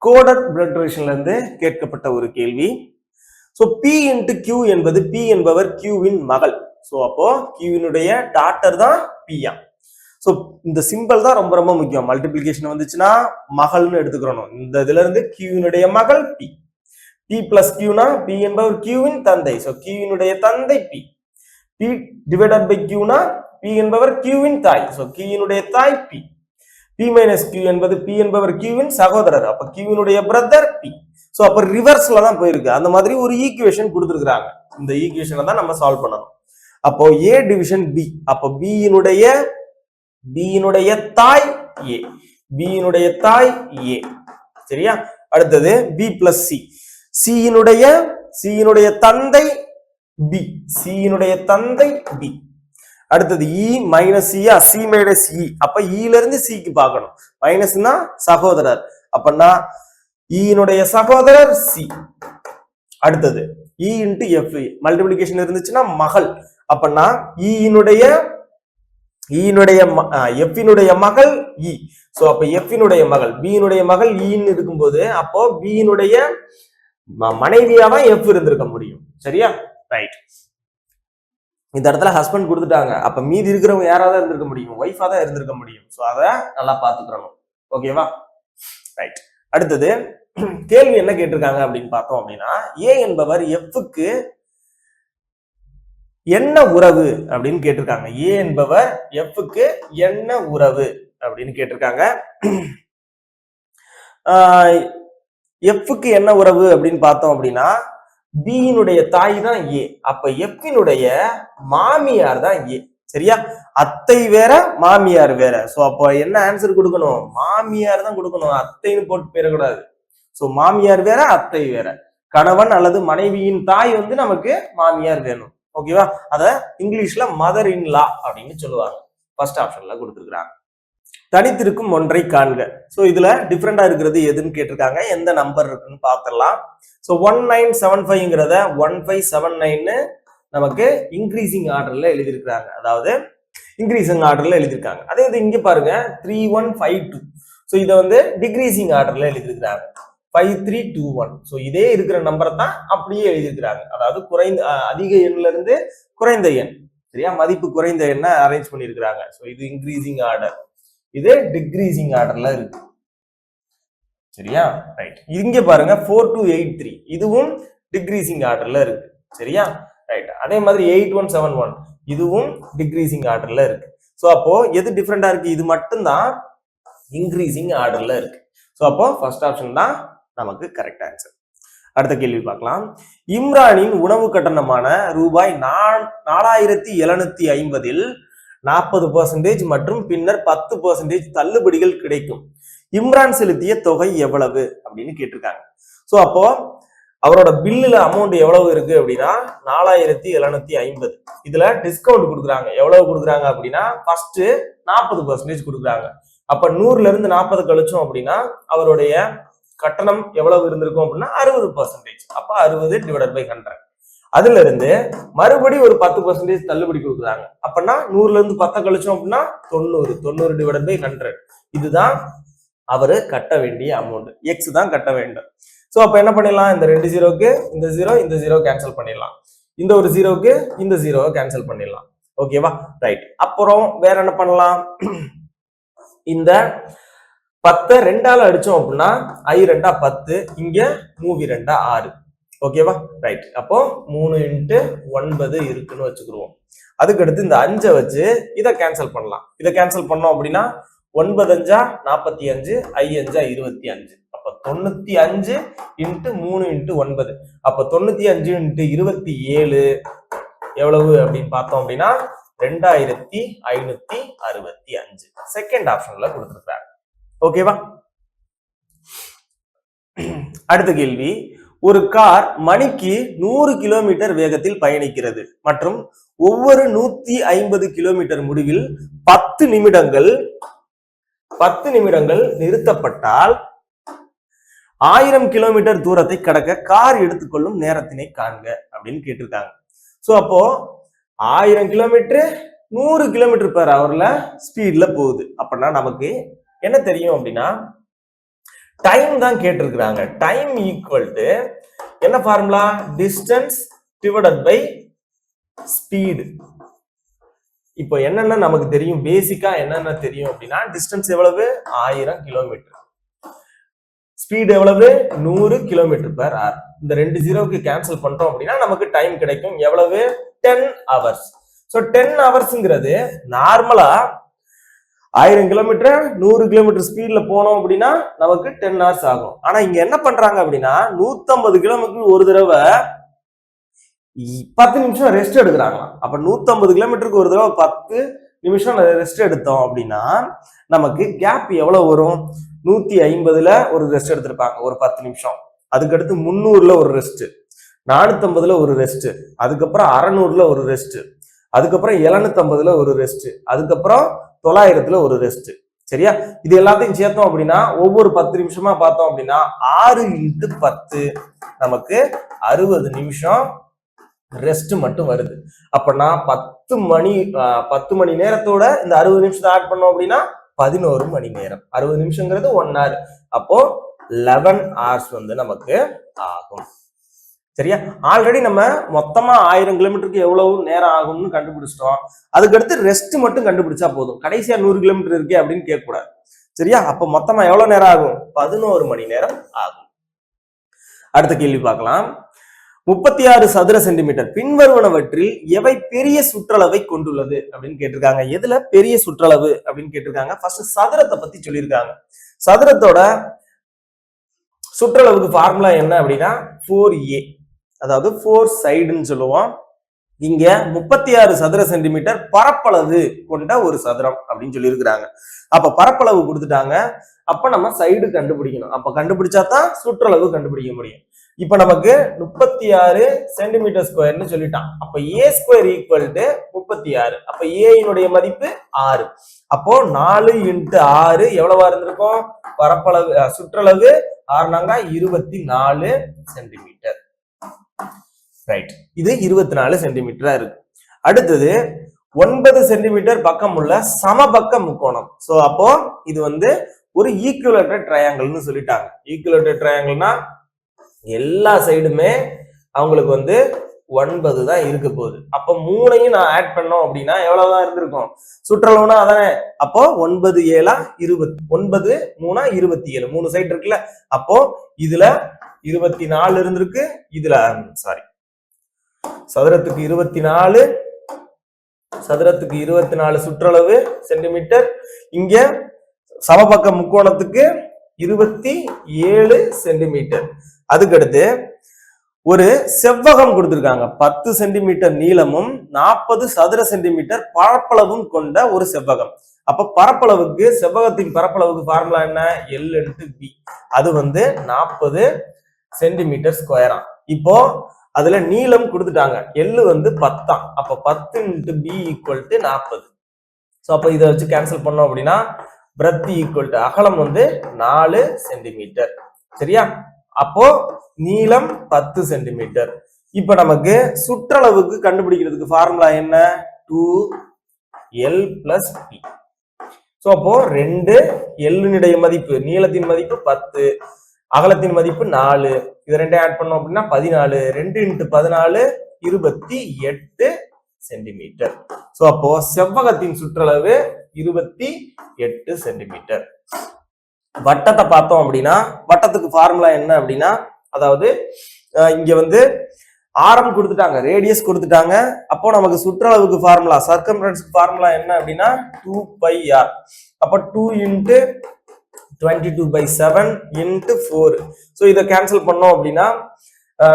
கோடட் பிளட் ரிலேஷன்ல இருந்து கேட்கப்பட்ட ஒரு கேள்வி. சோ P இன்டு Q என்பது P என்பவர் Qவின் மகள். சோ அப்போ Qவினுடைய டாட்டர் தான் P. சோ இந்த சிம்பிள் தான் ரொம்ப ரொம்ப முக்கியம். மல்டிபிளிகேஷன் வந்துச்சுன்னா மகள்னு எடுத்துக்கிறோம். இந்த இதுல இருந்து Qவினுடைய மகள் P. P பிளஸ் Qனா P என்பவர் Qவின் தந்தை. சோ Qவினுடைய தந்தை P. P டிவைடட் பை Qனா P என்பவர் Qவின் தாய். சோ Qவினுடைய தாய் P. P மைனஸ் Q என்பது P என்பவர் Qவின் சகோதரர். அப்ப Qவினுடைய பிரதர் P. சோ அப்ப ரிவர்ஸ்ல தான் போயிருக்கு. அந்த மாதிரி ஒரு ஈக்குவேஷன் கொடுத்துருக்காங்க. இந்த ஈக்குவேஷனை தான் நம்ம சால்வ் பண்ணணும். அப்போ A டிவிஷன் B. அப்போ B யினுடைய தாய் A. B யினுடைய தாய் A. சரியா? அடுத்தது B plus C. C யினுடைய தந்தை B. C யினுடைய தந்தை B. அடுத்தது E minus C. C minus E. அப்ப E ல இருந்து C க்கு பார்க்கணும். மைனஸ்னா சகோதரர். அப்பனா E யினுடைய சகோதரர் C. அடுத்தது E into F. மல்டிப்ளிகேஷன் இருந்துச்சுன்னா மகள். அப்பனா F யினுடைய மகள் E. சோ அப்ப F யினுடைய மகள் B யினுடைய மகள் E ன்னு இருக்கும்போது அப்போ B யினுடைய மனைவியா தான் F இருந்திருக்க முடியும். சரியா? ரைட். இந்த இடத்துல ஹஸ்பண்ட் கொடுத்துட்டாங்க. அப்ப மீதி இருக்கிறவங்க யாராவது இருந்திருக்க முடியும்? ஒய்ஃபா தான் இருந்திருக்க முடியும். சோ அத நல்லா பாத்துக்கணும். ஓகேவா? ரைட். அடுத்தது கேள்வி என்ன கேட்டிருக்காங்க அப்படின்னு பார்த்தோம் அப்படின்னா, A என்பவர் Fக்கு என்ன உறவு அப்படின்னு கேட்டிருக்காங்க. A என்பவர் Fக்கு என்ன உறவு அப்படின்னு கேட்டிருக்காங்க. Fக்கு என்ன உறவு அப்படின்னு பார்த்தோம் அப்படின்னா, B யினுடைய தாய் தான் A. அப்ப F யினுடைய மாமியார் தான் A. சரியா? அத்தை வேற மாமியார் வேற. சோ அப்போ என்ன ஆன்சர் கொடுக்கணும்? மாமியார் தான் கொடுக்கணும். அத்தைன்னு போட்டு போயிடக்கூடாது. சோ மாமியார் வேற அத்தை வேற. கணவன் அல்லது மனைவியின் தாய் வந்து நமக்கு மாமியார் வேணும். ஓகேவா? அத இங்கிலீஷ்ல மதர் இன் லா அப்படின்னு சொல்லுவாங்க. ஃபர்ஸ்ட் ஆப்ஷன்ல கொடுத்துருக்காங்க. தனித்திருக்கும் ஒன்றை காண்க. சோ இதுல டிஃபரெண்டா இருக்கிறது எதுன்னு கேட்டிருக்காங்க. எந்த நம்பர் இருக்குன்னு பார்த்துடலாம். சோ 1975ங்கிறத 1579 நமக்கு இன்க்ரீசிங் ஆர்டர்ல எழுதியிருக்காங்க. அதாவது இன்க்ரீசிங் ஆர்டர்ல எழுதியிருக்காங்க. அதே இது இங்க பாருங்க 3152. சோ இதை வந்து டிக்ரீசிங் ஆர்டர்ல எழுதியிருக்காங்க 5321. சோ இதே இருக்கிற நம்பரை தான் அப்படியே எழுதியிருக்கிறாங்க. அதாவது அதிக எண்ல இருந்து குறைந்த எண். சரியா? மதிப்பு குறைந்த எண்ணை அரேஞ்ச் பண்ணியிருக்கிறாங்க. சோ இது இன்க்ரீசிங் ஆர்டர், இது டிக்ரீசிங் ஆர்டர்ல இருக்கு. சரியா? ரைட். இங்க பாருங்க 4283. இதுவும் டிக்ரீசிங் ஆர்டர்ல இருக்கு. சரியா? ரைட். அதே மாதிரி 8171 இதுவும் டிக்ரீசிங் ஆர்டர்ல இருக்கு. சோ அப்போ எது டிஃபரெண்டா இருக்கு? இது மட்டும் தான் இன்க்ரீசிங் ஆர்டர்ல இருக்கு. சோ அப்போ ஃபர்ஸ்ட் ஆப்ஷன் தான் நமக்கு கரெக்ட் ஆன்சர். அடுத்த கேள்வி பார்க்கலாம். இம்ரானின் உணவு கட்டணமான ரூபாய் 4750 40% மற்றும் பின்னர் 10% தள்ளுபடிகள் கிடைக்கும். இம்ரான் செலுத்திய தொகை எவ்வளவு அப்படின்னு கேட்டிருக்காங்க. சோ அப்போ அவரோட பில்லுல அமௌண்ட் எவ்வளவு இருக்கு அப்படின்னா 4750. இதுல டிஸ்கவுண்ட் கொடுக்குறாங்க. எவ்வளவு கொடுக்குறாங்க அப்படின்னா ஃபர்ஸ்ட் 40% கொடுக்குறாங்க. அப்ப 100ல இருந்து 40 கழிச்சோம் அப்படின்னா அவருடைய கட்டணம் எவ்வளவு இருந்திருக்கும் அப்படின்னா 60%. அப்ப 60 / 100. அதுல இருந்து மறுபடி ஒரு 10% தள்ளுபடி கொடுக்குறாங்க. அப்படின்னா 100ல இருந்து 10 கழிச்சோம் அப்படின்னா 90 / 100. இதுதான் அவரு கட்ட வேண்டிய அமௌண்ட். எக்ஸ் தான் கட்ட வேண்டும். சோ அப்ப என்ன பண்ணிடலாம்? இந்த 2 ஜீரோக்கு இந்த ஜீரோ கேன்சல் பண்ணிடலாம். இந்த ஒரு ஜீரோக்கு இந்த ஜீரோவை கேன்சல் பண்ணிடலாம். ஓகேவா? ரைட். அப்புறம் வேற என்ன பண்ணலாம்? இந்த 10 2ஆல அடிச்சோம் அப்படின்னா I 2 10, இங்க மூவி 2 6. ஓகேவா? ரைட். அப்போ 3 × 9 இருக்குன்னு வச்சுக்கிடுவோம். அதுக்கு அடுத்து இந்த 5 வச்சு இதை கேன்சல் பண்ணலாம். இதை கேன்சல் பண்ணோம் அப்படின்னா 9 5 45, I 5 25. அப்ப 95 × 3 × 9. அப்ப 95 × 27 எவ்வளவு அப்படின்னு பார்த்தோம் அப்படின்னா 2565. செகண்ட் ஆப்ஷன்ல கொடுத்திருக்காங்க. ஓகேவா? அடுத்த கேள்வி. ஒரு கார் மணிக்கு 100 கிலோமீட்டர் வேகத்தில் பயணிக்கிறது மற்றும் ஒவ்வொரு 150 கிலோமீட்டர் முடிவில் 10 நிமிடங்கள் நிறுத்தப்பட்டால் 1000 கிலோமீட்டர் தூரத்தை கடக்க கார் எடுத்துக்கொள்ளும் நேரத்தினை காண்க அப்படின்னு கேட்டிருக்காங்க. சோ அப்போ 1000 கிலோமீட்டர் 100 கிலோமீட்டர் பெர் ஹவர்ல ஸ்பீட்ல போகுது. அப்படின்னா நமக்கு என்ன தெரியும் அப்படின்னா டைம் தான் கேட்டிருக்கிறாங்க. டைம் ஈக்குவல் டு என்ன formula? Distance divided by speed. இப்போ என்னென்ன நமக்கு தெரியும்? பேசிக்கா என்னென்ன தெரியும் அப்படின்னா டிஸ்டன்ஸ் எவ்வளவு? 1000 கிலோமீட்டர். ஸ்பீடு எவ்வளவு? 100 கிலோமீட்டர் பெர் ஹவர். இந்த 2 ஜீரோக்கு கேன்சல் பண்றோம் அப்படின்னா நமக்கு டைம் கிடைக்கும். எவ்வளவு? 10 ஹவர்ஸ். சோ 10 ஹவர்ஸ்ங்கிறது நார்மலா 1000 கிலோமீட்டர் 100 கிலோமீட்டர் ஸ்பீட்ல போனோம் அப்படின்னா நமக்கு 10 ஹவர்ஸ் ஆகும். ஆனா இங்க என்ன பண்றாங்க அப்படின்னா 150 கிலோமீட்டர் ஒரு தடவை 10 நிமிஷம் ரெஸ்ட் எடுக்கிறாங்களாம். அப்ப 150 கிலோமீட்டருக்கு ஒரு தடவை 10 நிமிஷம் ரெஸ்ட் எடுத்தோம் அப்படின்னா நமக்கு கேப் எவ்வளவு வரும்? 150ல ஒரு ரெஸ்ட் எடுத்திருப்பாங்க ஒரு 10 நிமிஷம், அதுக்கடுத்து 300ல ஒரு ரெஸ்ட், 450ல ஒரு ரெஸ்ட், அதுக்கப்புறம் 600ல ஒரு ரெஸ்ட், அதுக்கப்புறம் 750ல ஒரு ரெஸ்ட், அதுக்கப்புறம் 900ல ஒரு ரெஸ்ட். சரியா? இது எல்லாத்தையும் சேர்த்தோம் அப்படின்னா ஒவ்வொரு 10 நிமிஷமா பார்த்தோம் அப்படின்னா 6 × 10 நமக்கு 60 நிமிஷம் ரெஸ்ட் மட்டும் வருது. அப்பனா 10 மணி நேரத்தோட இந்த 60 நிமிஷத்தை ஆட் பண்ணோம் அப்படின்னா 11 மணி நேரம். 60 நிமிஷங்கிறது 1 hour. அப்போ 11 hours வந்து நமக்கு ஆகும். சரியா? ஆல்ரெடி நம்ம மொத்தமா 1000 கிலோமீட்டருக்கு எவ்வளவு நேரம் ஆகும்னு கண்டுபிடிச்சிட்டோம். அதுக்கடுத்து ரெஸ்ட் மட்டும் கண்டுபிடிச்சா போதும். கடைசியா 100 கிலோமீட்டர் இருக்கே அப்படின்னு கேட்க கூடாது. சரியா? அப்ப மொத்தமா எவ்வளவு நேரம் ஆகும்? 11 மணி நேரம் ஆகும். அடுத்த கேள்வி பார்க்கலாம். 36 சதுர சென்டிமீட்டர் பின்வருவனவற்றில் எவை பெரிய சுற்றளவை கொண்டுள்ளது அப்படின்னு கேட்டிருக்காங்க. எதுல பெரிய சுற்றளவு அப்படின்னு கேட்டிருக்காங்க. ஃபர்ஸ்ட் சதுரத்தை பத்தி சொல்லியிருக்காங்க. சதுரத்தோட சுற்றளவுக்கு ஃபார்முலா என்ன அப்படின்னா 4a, அதாவது 4 சைடுன்னு சொல்லுவோம். இங்க 36 சதுர சென்டிமீட்டர் பரப்பளவு கொண்ட ஒரு சதுரம் அப்படின்னு சொல்லியிருக்கிறாங்க. அப்ப பரப்பளவு கொடுத்துட்டாங்க. அப்ப நம்ம சைடு கண்டுபிடிக்கணும். அப்ப கண்டுபிடிச்சாதான் சுற்றளவு கண்டுபிடிக்க முடியும். இப்ப நமக்கு 36 சென்டிமீட்டர் ஸ்கொயர்னு சொல்லிட்டான். அப்ப a ஸ்கொயர் ஈக்குவல் டு 36. அப்ப a மதிப்பு 6. அப்போ 4 × 6 எவ்வளவா இருந்திருக்கும்? பரப்பளவு சுற்றளவு 24 சென்டிமீட்டர். ரைட், இது 24 சென்டிமீட்டரா இருக்கு. அடுத்தது 9 சென்டிமீட்டர் பக்கம் உள்ள சமபக்க முக்கோணம். சோ அப்போ இது வந்து ஒரு ஈக்குவலேட்டர் ட்ரையாங்கிள்னு சொல்லிட்டாங்க. ஈக்குவலேட்டர் ட்ரையாங்கிள்னா எல்லா சைடுமே அவங்களுக்கு வந்து 9 தான் இருக்க போகுது. அப்ப 3ஐயும் நான் ஆட் பண்ணோம் அப்படின்னா எவ்வளவுதான் இருந்திருக்கும்? சுற்றளவுனா அதானே. அப்போ 9 7 20, 9 3 27, 3 சைடு இருக்குல்ல. அப்போ இதுல 24 இருந்திருக்கு, இதுல சதுரத்துக்கு 24 சுற்றளவு சென்டிமீட்டர். இங்க சமபக்க முக்கோணத்துக்கு 27 சென்டிமீட்டர். அதுக்கடுத்து ஒரு செவ்வகம் கொடுத்திருக்காங்க. 10 சென்டிமீட்டர் நீளமும் 40 சதுர சென்டிமீட்டர் பரப்பளவும் கொண்ட ஒரு செவ்வகம். அப்ப பரப்பளவுக்கு, செவ்வகத்தின் பரப்பளவுக்கு ஃபார்முலா என்ன? L × B. அது வந்து 40 சென்டிமீட்டர் ஸ்கொயரா. இப்போ அதுல நீளம் கொடுத்துட்டாங்க. L வந்து 10. அப்ப 10 × B = 40. சோ அப்ப இதை வச்சு கேன்சல் பண்ணோம் அப்படின்னா பிரெத் ஈக்குவல் டு அகலம் வந்து 4 சென்டிமீட்டர். சரியா? அப்போ நீளம் 10 சென்டிமீட்டர். இப்ப நமக்கு சுற்றளவுக்கு கண்டுபிடிக்கிறதுக்கு ஃபார்முலா என்ன? 2L + P. சோ அப்போ 2 L மதிப்பு, நீளத்தின் மதிப்பு 10, அகலத்தின் மதிப்பு 4. இது ரெண்டையும் ஆட் பண்ணோம் அப்படின்னா 14. 2 × 14 28 சென்டிமீட்டர். சோ அப்போ செவ்வகத்தின் சுற்றளவு 28 சென்டிமீட்டர். வட்டத்தை பார்த்தோம் அப்படின்னா வட்டத்துக்கு ஃபார்முலா என்ன அப்படின்னா, அதாவது இங்க வந்து ஆரம் கொடுத்துட்டாங்க, ரேடியஸ் கொடுத்துட்டாங்க. அப்போ நமக்கு சுற்றளவுக்கு ஃபார்முலா, சர்க்கம்ஃபரன்ஸ்க்கு ஃபார்முலா என்ன அப்படின்னா 2πr. அப்போ 2 × 22/7 × 4. ஸோ இதை கேன்சல் பண்ணோம் அப்படின்னா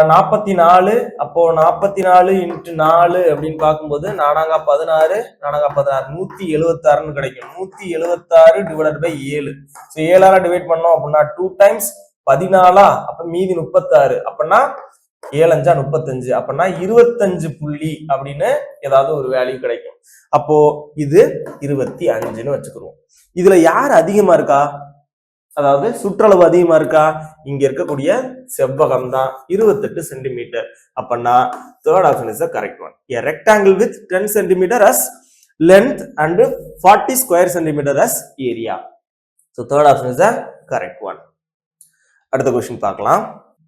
44. அப்போ 44 × 4 அப்படின்னு பார்க்கும்போது 4 16, 176 கிடைக்கும். 176 ÷ 7. ஸோ 7ஆல டிவைட் பண்ணோம் அப்படின்னா 2 டைம்ஸ் 14. அப்ப மீதி 36. அப்படின்னா 7 5 35. அப்படின்னா 25 புள்ளி அப்படின்னு ஏதாவது ஒரு வேல்யூ கிடைக்கும். அப்போ இது 25ன்னு வச்சுக்கிறோம். இதுல யார் அதிகமா இருக்கா? அதாவது சுற்றளவு அதிகமா இருக்கா? இங்க இருக்கக்கூடிய செவ்வகம் தான் 28 சென்டிமீட்டர். அப்பனா third option is the correct one. A rectangle with 10 centimeter as length and 40 square centimeter as area. So third option is the correct one. அடுத்த கொஸ்டின் பார்க்கலாம்.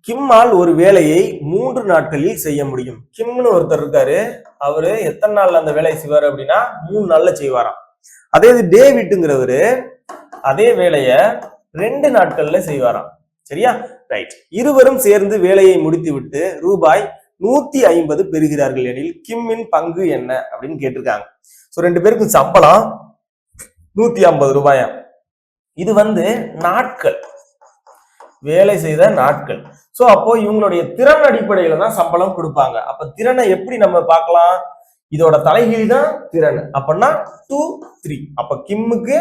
கிம்மால் ஒரு வேலையை 3 நாட்களில் செய்ய முடியும். கிம்னு ஒருத்தர் இருக்காரு. அவரு எத்தனை நாள்ல அந்த வேலையை செய்வாரு அப்படின்னா 3 நாள்ல செய்வாராம். அதே இது டேவிட்ங்கிறவரு அதே வேலையை 2 நாட்கள்ல செய்வாராம். சரியா? ரைட். இருவரும் சேர்ந்து வேலையை முடித்துவிட்டு ரூபாய் 150 பெறுகிறார்கள் எனில் கிம்மின் பங்கு என்ன அப்படின்னு கேட்டிருக்காங்க. சோ 2 பேருக்கும் சம்பளம் 150 ரூபாயா. இது வந்து நாட்கள், வேலை செய்த நாட்கள். சோ அப்போ இவங்களுடைய திறன் அடிப்படையில தான் சம்பளம் கொடுப்பாங்க. அப்ப திறனை எப்படி நம்ம பார்க்கலாம்? இதோட தலைகீழ் தான் திறன். அப்படின்னா 2, 3. அப்ப கிம்முக்கு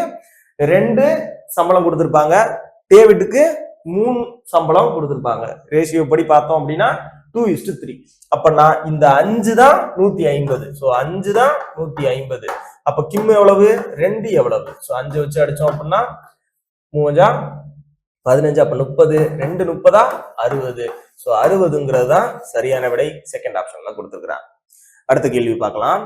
2 சம்பளம் கொடுத்திருப்பாங்க, டேவிட்டுக்கு 3 சம்பளம் கொடுத்திருப்பாங்க. ரேஷியோ படி பார்த்தோம் அப்படின்னா 2:3. அப்பனா இந்த 5 தான் 150. சோ 5 தான் 150. அப்ப கிம் எவ்வளவு? 2 எவ்வளவு? சோ 5 வச்சு அடிச்சோம் அப்படின்னா 3 15, அப்ப 30, 2 30, 60. சோ 60ங்கிறது தான் சரியான விடை. செகண்ட் ஆப்ஷன்ல கொடுத்திருக்கிறாங்க. அடுத்த கேள்வி பார்க்கலாம்.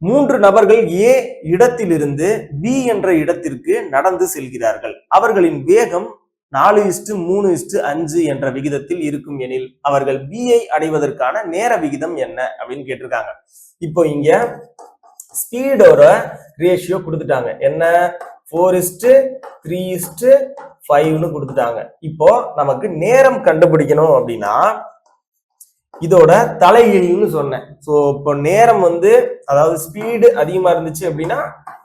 3 நபர்கள் ஏ இடத்திலிருந்து பி என்ற இடத்திற்கு நடந்து செல்கிறார்கள். அவர்களின் வேகம் 4:3:5 என்ற விகிதத்தில் இருக்கும் எனில் அவர்கள் பிஐ அடைவதற்கான நேர விகிதம் என்ன அப்படின்னு கேட்டிருக்காங்க. இப்போ இங்க ஸ்பீடோட ரேஷியோ கொடுத்துட்டாங்க. என்ன? 4:3:5 கொடுத்துட்டாங்க. இப்போ நமக்கு நேரம் கண்டுபிடிக்கணும் அப்படின்னா இதோட தலைகீழ்னு சொன்னேன். சோ இப்போ நேரம் வந்து, அதாவது ஸ்பீடு அதிகமா இருந்துச்சு அப்படின்னா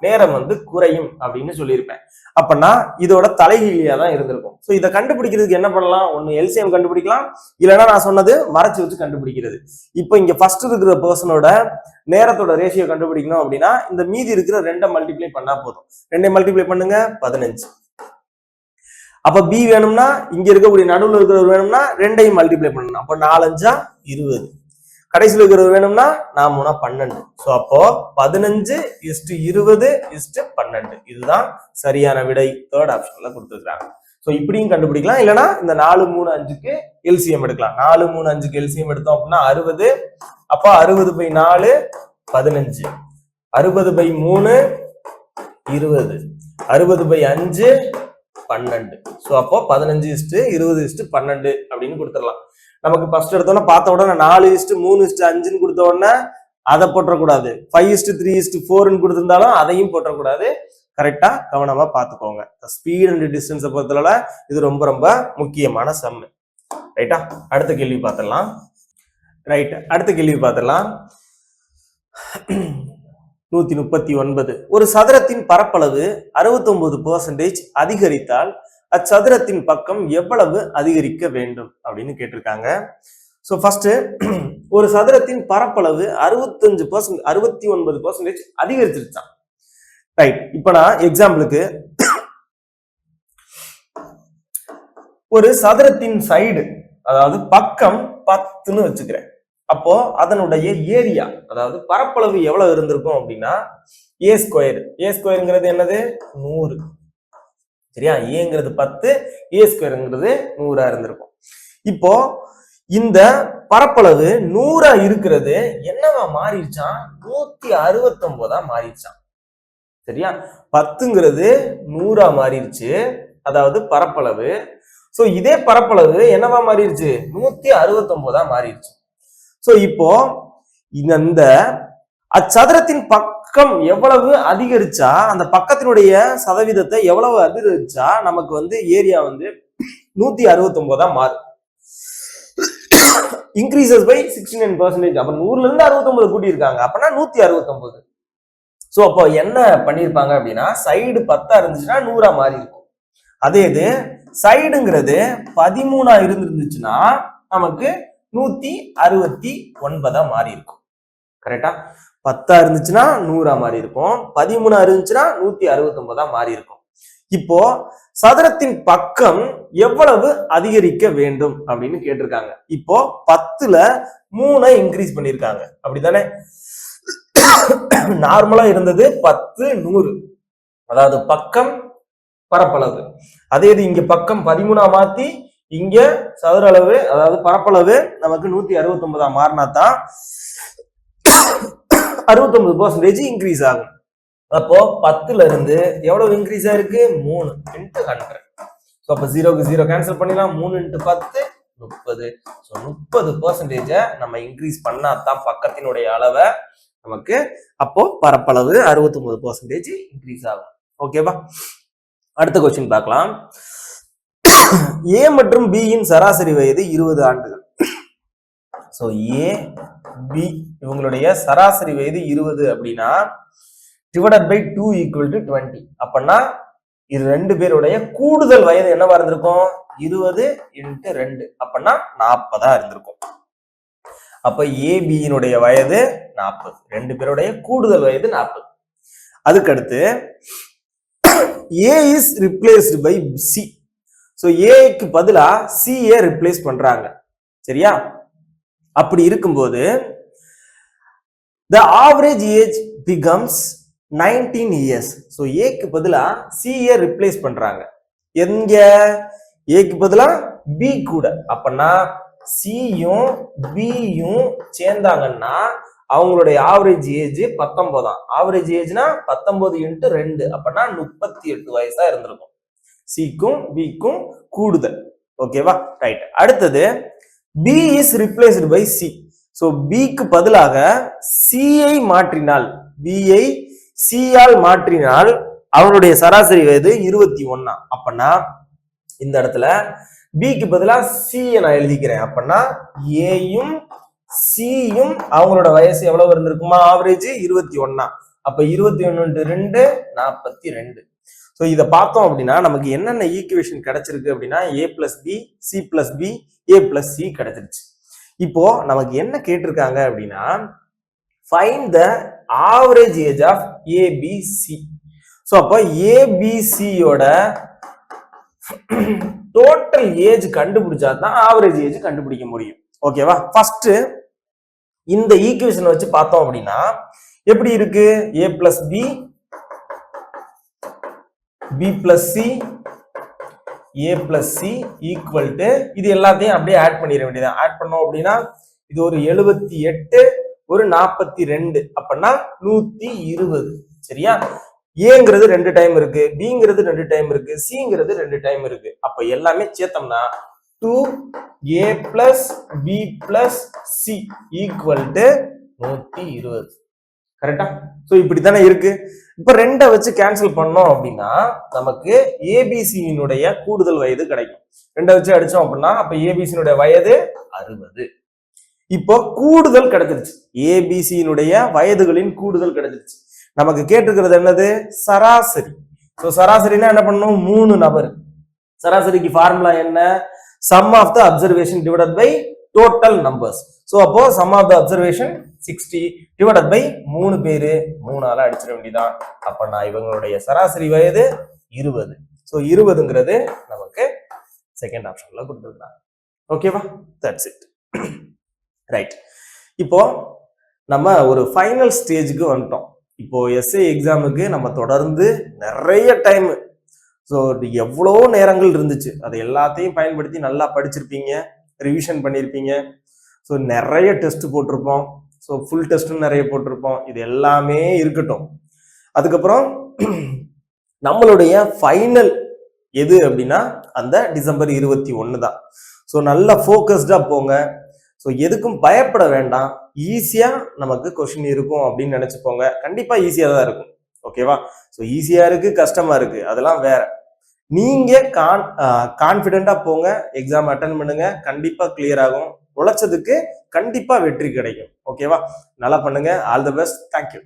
நேரம் வந்து குறையும் அப்படின்னு சொல்லியிருப்பேன். அப்பனா இதோட தலைகீழியா தான் இருந்திருக்கும். சோ இதை கண்டுபிடிக்கிறதுக்கு என்ன பண்ணலாம்? ஒண்ணு எல்சிஎம் கண்டுபிடிக்கலாம், இல்லைன்னா நான் சொன்னது மறைச்சு வச்சு கண்டுபிடிக்கிறது. இப்போ இங்க ஃபர்ஸ்ட் இருக்கிற பர்சனோட நேரத்தோட ரேஷியோ கண்டுபிடிக்கணும் அப்படின்னா இந்த மீதி இருக்கிற 2 மல்டிப்ளை பண்ணா போதும். 2 மல்டிப்ளை பண்ணுங்க, 15. அப்ப பி வேணும்னா, இங்க இருக்கக்கூடிய நடுவில் இருக்கிறவர் வேணும்னா 2ஐயும் மல்டிப்ளை பண்ணணும். அப்போ 4 5 20. கடைசியில் இருக்கிறவர் வேணும்னா 4 3 12. சோ அப்போ 15:20:12. இதுதான் சரியான விடை. தேர்ட் ஆப்ஷன்ல கொடுத்துருக்காங்க. சோ இப்படியும் கண்டுபிடிக்கலாம், இல்லைன்னா இந்த 4 3 5க்கு எல்சிஎம் எடுக்கலாம். 4 3 5க்கு எல்சிஎம் எடுத்தோம் அப்படின்னா 60. அப்ப 60/4 15, 60/3 20, 60/5 12. சோ அப்போ 15:20:12 அப்படின்னு கொடுத்துடலாம். நமக்கு ஃபர்ஸ்ட் எடுத்தோன்னா பார்த்த உடனே 4:3:5 கொடுத்த உடனே அதை போட்டக்கூடாது. 5:3:4 கொடுத்திருந்தாலும் அதையும் போட்டக்கூடாது. கரெக்டா கவனமா பார்த்துக்கோங்க. ஸ்பீட் அண்ட் டிஸ்டன்ஸை பொறுத்தளவுல இது ரொம்ப ரொம்ப முக்கியமான சம். ரைட்டா? அடுத்த கேள்வி பார்த்துடலாம். ரைட், அடுத்த கேள்வி பார்த்துடலாம். 139. ஒரு சதுரத்தின் பரப்பளவு 69% அதிகரித்தால் அச்சதுரத்தின் பக்கம் எவ்வளவு அதிகரிக்க வேண்டும் அப்படின்னு கேட்டிருக்காங்க. சோ ஃபர்ஸ்ட் ஒரு சதுரத்தின் பரப்பளவு 69% அதிகரிச்சிருச்சான். ரைட், இப்ப நான் எக்ஸாம்பிளுக்கு ஒரு சதுரத்தின் சைடு, அதாவது பக்கம் 10ன்னு வச்சுக்கிறேன். அப்போ அதனுடைய ஏரியா, அதாவது பரப்பளவு எவ்வளவு இருந்திருக்கும் அப்படின்னா ஏ ஸ்கொயர். ஏ ஸ்கொயருங்கிறது என்னது? 100. சரியா? ஏங்கிறது 10, ஏ ஸ்கொயருங்கிறது 100 இருந்திருக்கும். இப்போ இந்த பரப்பளவு 100 இருக்கிறது என்னவா மாறிடுச்சான்? 169 மாறிடுச்சான். சரியா? 10ங்கிறது 100 மாறிடுச்சு, அதாவது பரப்பளவு. சோ இதே பரப்பளவு என்னவா மாறிடுச்சு? 169 மாறிடுச்சு. சோ இப்போ இந்த அச்சதுரத்தின் பக்கம் எவ்வளவு அதிகரிச்சா, அந்த பக்கத்தினுடைய சதவீதத்தை எவ்வளவு அதிகரிச்சா நமக்கு வந்து ஏரியா வந்து 169 மாறும். Increases by 69%. அப்ப 100ல இருந்து 69 கூட்டி இருக்காங்க, அப்பனா 169. சோ அப்போ என்ன பண்ணிருப்பாங்க அப்படின்னா, சைடு 10 இருந்துச்சுன்னா 100 மாறி இருக்கும். அதே இது சைடுங்கிறது 13 இருந்துச்சுன்னா நமக்கு 169 மாறி இருக்கும். கரெக்டா? 10 இருந்துச்சுன்னா 100 மாறி இருக்கும், 13 இருந்துச்சுன்னா 169 மாறி இருக்கும். இப்போ சதுரத்தின் பக்கம் எவ்வளவு அதிகரிக்க வேண்டும் அப்படின்னு கேட்டிருக்காங்க. இப்போ 10ல 3 இன்க்ரீஸ் பண்ணிருக்காங்க, அப்படித்தானே? நார்மலா இருந்தது 10 100, அதாவது பக்கம் பரப்பளவு. அதே இது இங்க பக்கம் 13 மாத்தி இங்க சதுர அளவு, அதாவது பரப்பளவு நமக்கு 169 மாறினா தான் 69% இன்க்ரீஸ் ஆகும். அப்போ 10ல இருந்து எவ்வளவு இன்க்ரீஸ் ஆயிருக்கு? 3 × 100. ஸோ அப்போ 0க்கு 0 கேன்சல் பண்ணிடலாம். 3 × 10 30. ஸோ 30% நம்ம இன்க்ரீஸ் பண்ணா தான் பக்கத்தினுடைய அளவை நமக்கு அப்போ பரப்பளவு 69% இன்க்ரீஸ் ஆகும். ஓகேவா? அடுத்த கொஸ்டின் பார்க்கலாம். ஏ மற்றும் பி யின் சராசரி வயது 20 ஆண்டுகள். சோ ஏ பி இவங்களுடைய சராசரி வயது 20 அப்படின்னா டிவைடட் பை 2 = 20. அப்பனா இது 2 பேருடைய கூடுதல் வயது என்னவா இருந்திருக்கும் 20 × 2 அப்படின்னா 40 இருந்திருக்கும். அப்ப ஏபியினுடைய வயது 40, 2 பேருடைய கூடுதல் வயது 40. அதுக்கடுத்து ஏ is replaced by C. So ஏக்கு பதிலா சிஏ ரிப்ளேஸ் பண்றாங்க. சரியா? அப்படி இருக்கும்போது the average age becomes 19 years. So ஏக்கு பதிலா சிஏ ரிப்ளேஸ் பண்றாங்க. எங்க ஏக்கு பதிலா பி கூட. அப்பனா சியும் பியும் சேர்ந்தாங்கன்னா அவங்களுடைய ஆவரேஜ் ஏஜ் 19. ஆவரேஜ் ஏஜ்னா 19 × 2 அப்படின்னா 38 வயசா இருந்திருக்கும். சிக்கும் பிக்கும் கூடுதல். ஓகேவா? ரைட். அடுத்தது B is replaced by C. So பிக்கு பதிலாக சிஐ மாற்றினால், பிஐ சியால் மாற்றினால் அவனுடைய சராசரி வயது 21. அப்பனா இந்த இடத்துல பிக்கு பதிலா சியை நான் எழுதிக்கிறேன். அப்பனா ஏயும் சியும் அவங்களோட வயசு எவ்வளவு இருந்திருக்குமா? ஆவரேஜ் 21. அப்ப 21 × 2 42. ஸோ இதை பார்த்தோம் அப்படின்னா நமக்கு என்னென்ன ஈக்குவேஷன் கிடைச்சிருக்கு அப்படின்னா A plus B, C plus B, A plus C கிடைச்சிருச்சு. இப்போ நமக்கு என்ன கேட்டிருக்காங்க அப்படின்னா find the average age of ABC. So அப்போ ஏபிசியோட டோட்டல் ஏஜ் கண்டுபிடிச்சா தான் ஆவரேஜ் ஏஜ் கண்டுபிடிக்க முடியும். ஓகேவா? ஃபர்ஸ்ட் இந்த ஈக்குவேஷன் வச்சு பார்த்தோம் அப்படின்னா எப்படி இருக்கு? A plus B, B plus C, A plus C equal to இது எல்லாத்தையும் அப்படியே ஆட் பண்ணிட வேண்டியதான். ஆட் பண்ணோம் அப்படின்னா இது ஒரு 78, ஒரு 42 அப்படின்னா 120. சரியா? ஏங்கிறது 2 டைம் இருக்கு, பிங்கிறது 2 டைம் இருக்கு, சிங்கிறது 2 டைம் இருக்கு. அப்ப எல்லாமே சேர்த்தோம்னா 2a plus b plus c equal to 120. கரெக்டா? சோ இப்படித்தானே இருக்கு. இப்ப 2 வச்சு கேன்சல் பண்ணோம் அப்படின்னா நமக்கு ஏபிசியினுடைய கூடுதல் வயது கிடைக்கும். 2 வச்சு அடிச்சோம் அப்படின்னா அப்ப ஏபிசியினுடைய வயது 60. இப்போ கூடுதல் கிடைச்சிருச்சு. ஏபிசியினுடைய வயதுகளின் கூடுதல் கிடைச்சிருச்சு. நமக்கு கேட்டிருக்கிறது என்னது? சராசரி. சோ சராசரினா என்ன பண்ணணும்? 3 நபர். சராசரிக்கு ஃபார்முலா என்ன? Sum of the observation divided by total numbers. So அப்போ sum of the observation 60 divided by 3 பேரு 3 ஆல அடிச்சிட வேண்டியதான். அப்ப நான் இவங்களுடைய சராசரி வயது 20. சோ 20ங்கிறது நமக்கு செகண்ட் ஆப்ஷன்ல கொடுத்திருக்காங்க. ஓகேவா? That's it. ரைட். இப்போ நம்ம ஒரு ஃபைனல் ஸ்டேஜுக்கு வந்துட்டோம். இப்போ எஸ்ஏ எக்ஸாமுக்கு நம்ம தொடர்ந்து நிறைய டைம், ஸோ எவ்வளோ நேரங்கள் இருந்துச்சு, அதை எல்லாத்தையும் பயன்படுத்தி நல்லா படிச்சிருப்பீங்க, ரிவிஷன் பண்ணியிருப்பீங்க. ஸோ நிறைய டெஸ்ட் போட்டிருப்போம். ஸோ ஃபுல் டெஸ்ட்டும் நிறைய போட்டிருப்போம். இது எல்லாமே இருக்கட்டும். அதுக்கப்புறம் நம்மளுடைய ஃபைனல் எது அப்படின்னா அந்த டிசம்பர் 21 தான். ஸோ நல்லா ஃபோக்கஸ்டாக போங்க. ஸோ எதுக்கும் பயப்பட வேண்டாம். ஈஸியா நமக்கு கொஸ்டின் இருக்கும் அப்படின்னு நினைச்சுப்போங்க. கண்டிப்பா ஈஸியா தான் இருக்கும். ஓகேவா? ஸோ ஈஸியா இருக்கு, கஷ்டமா இருக்கு, அதெல்லாம் வேற. நீங்க கான்பிடென்டா போங்க, எக்ஸாம் அட்டன் பண்ணுங்க, கண்டிப்பா கிளியர் ஆகும். உழைச்சதுக்கு கண்டிப்பா வெற்றி கிடைக்கும். ஓகேவா? நல்லா பண்ணுங்க. All the best. தேங்க்யூ.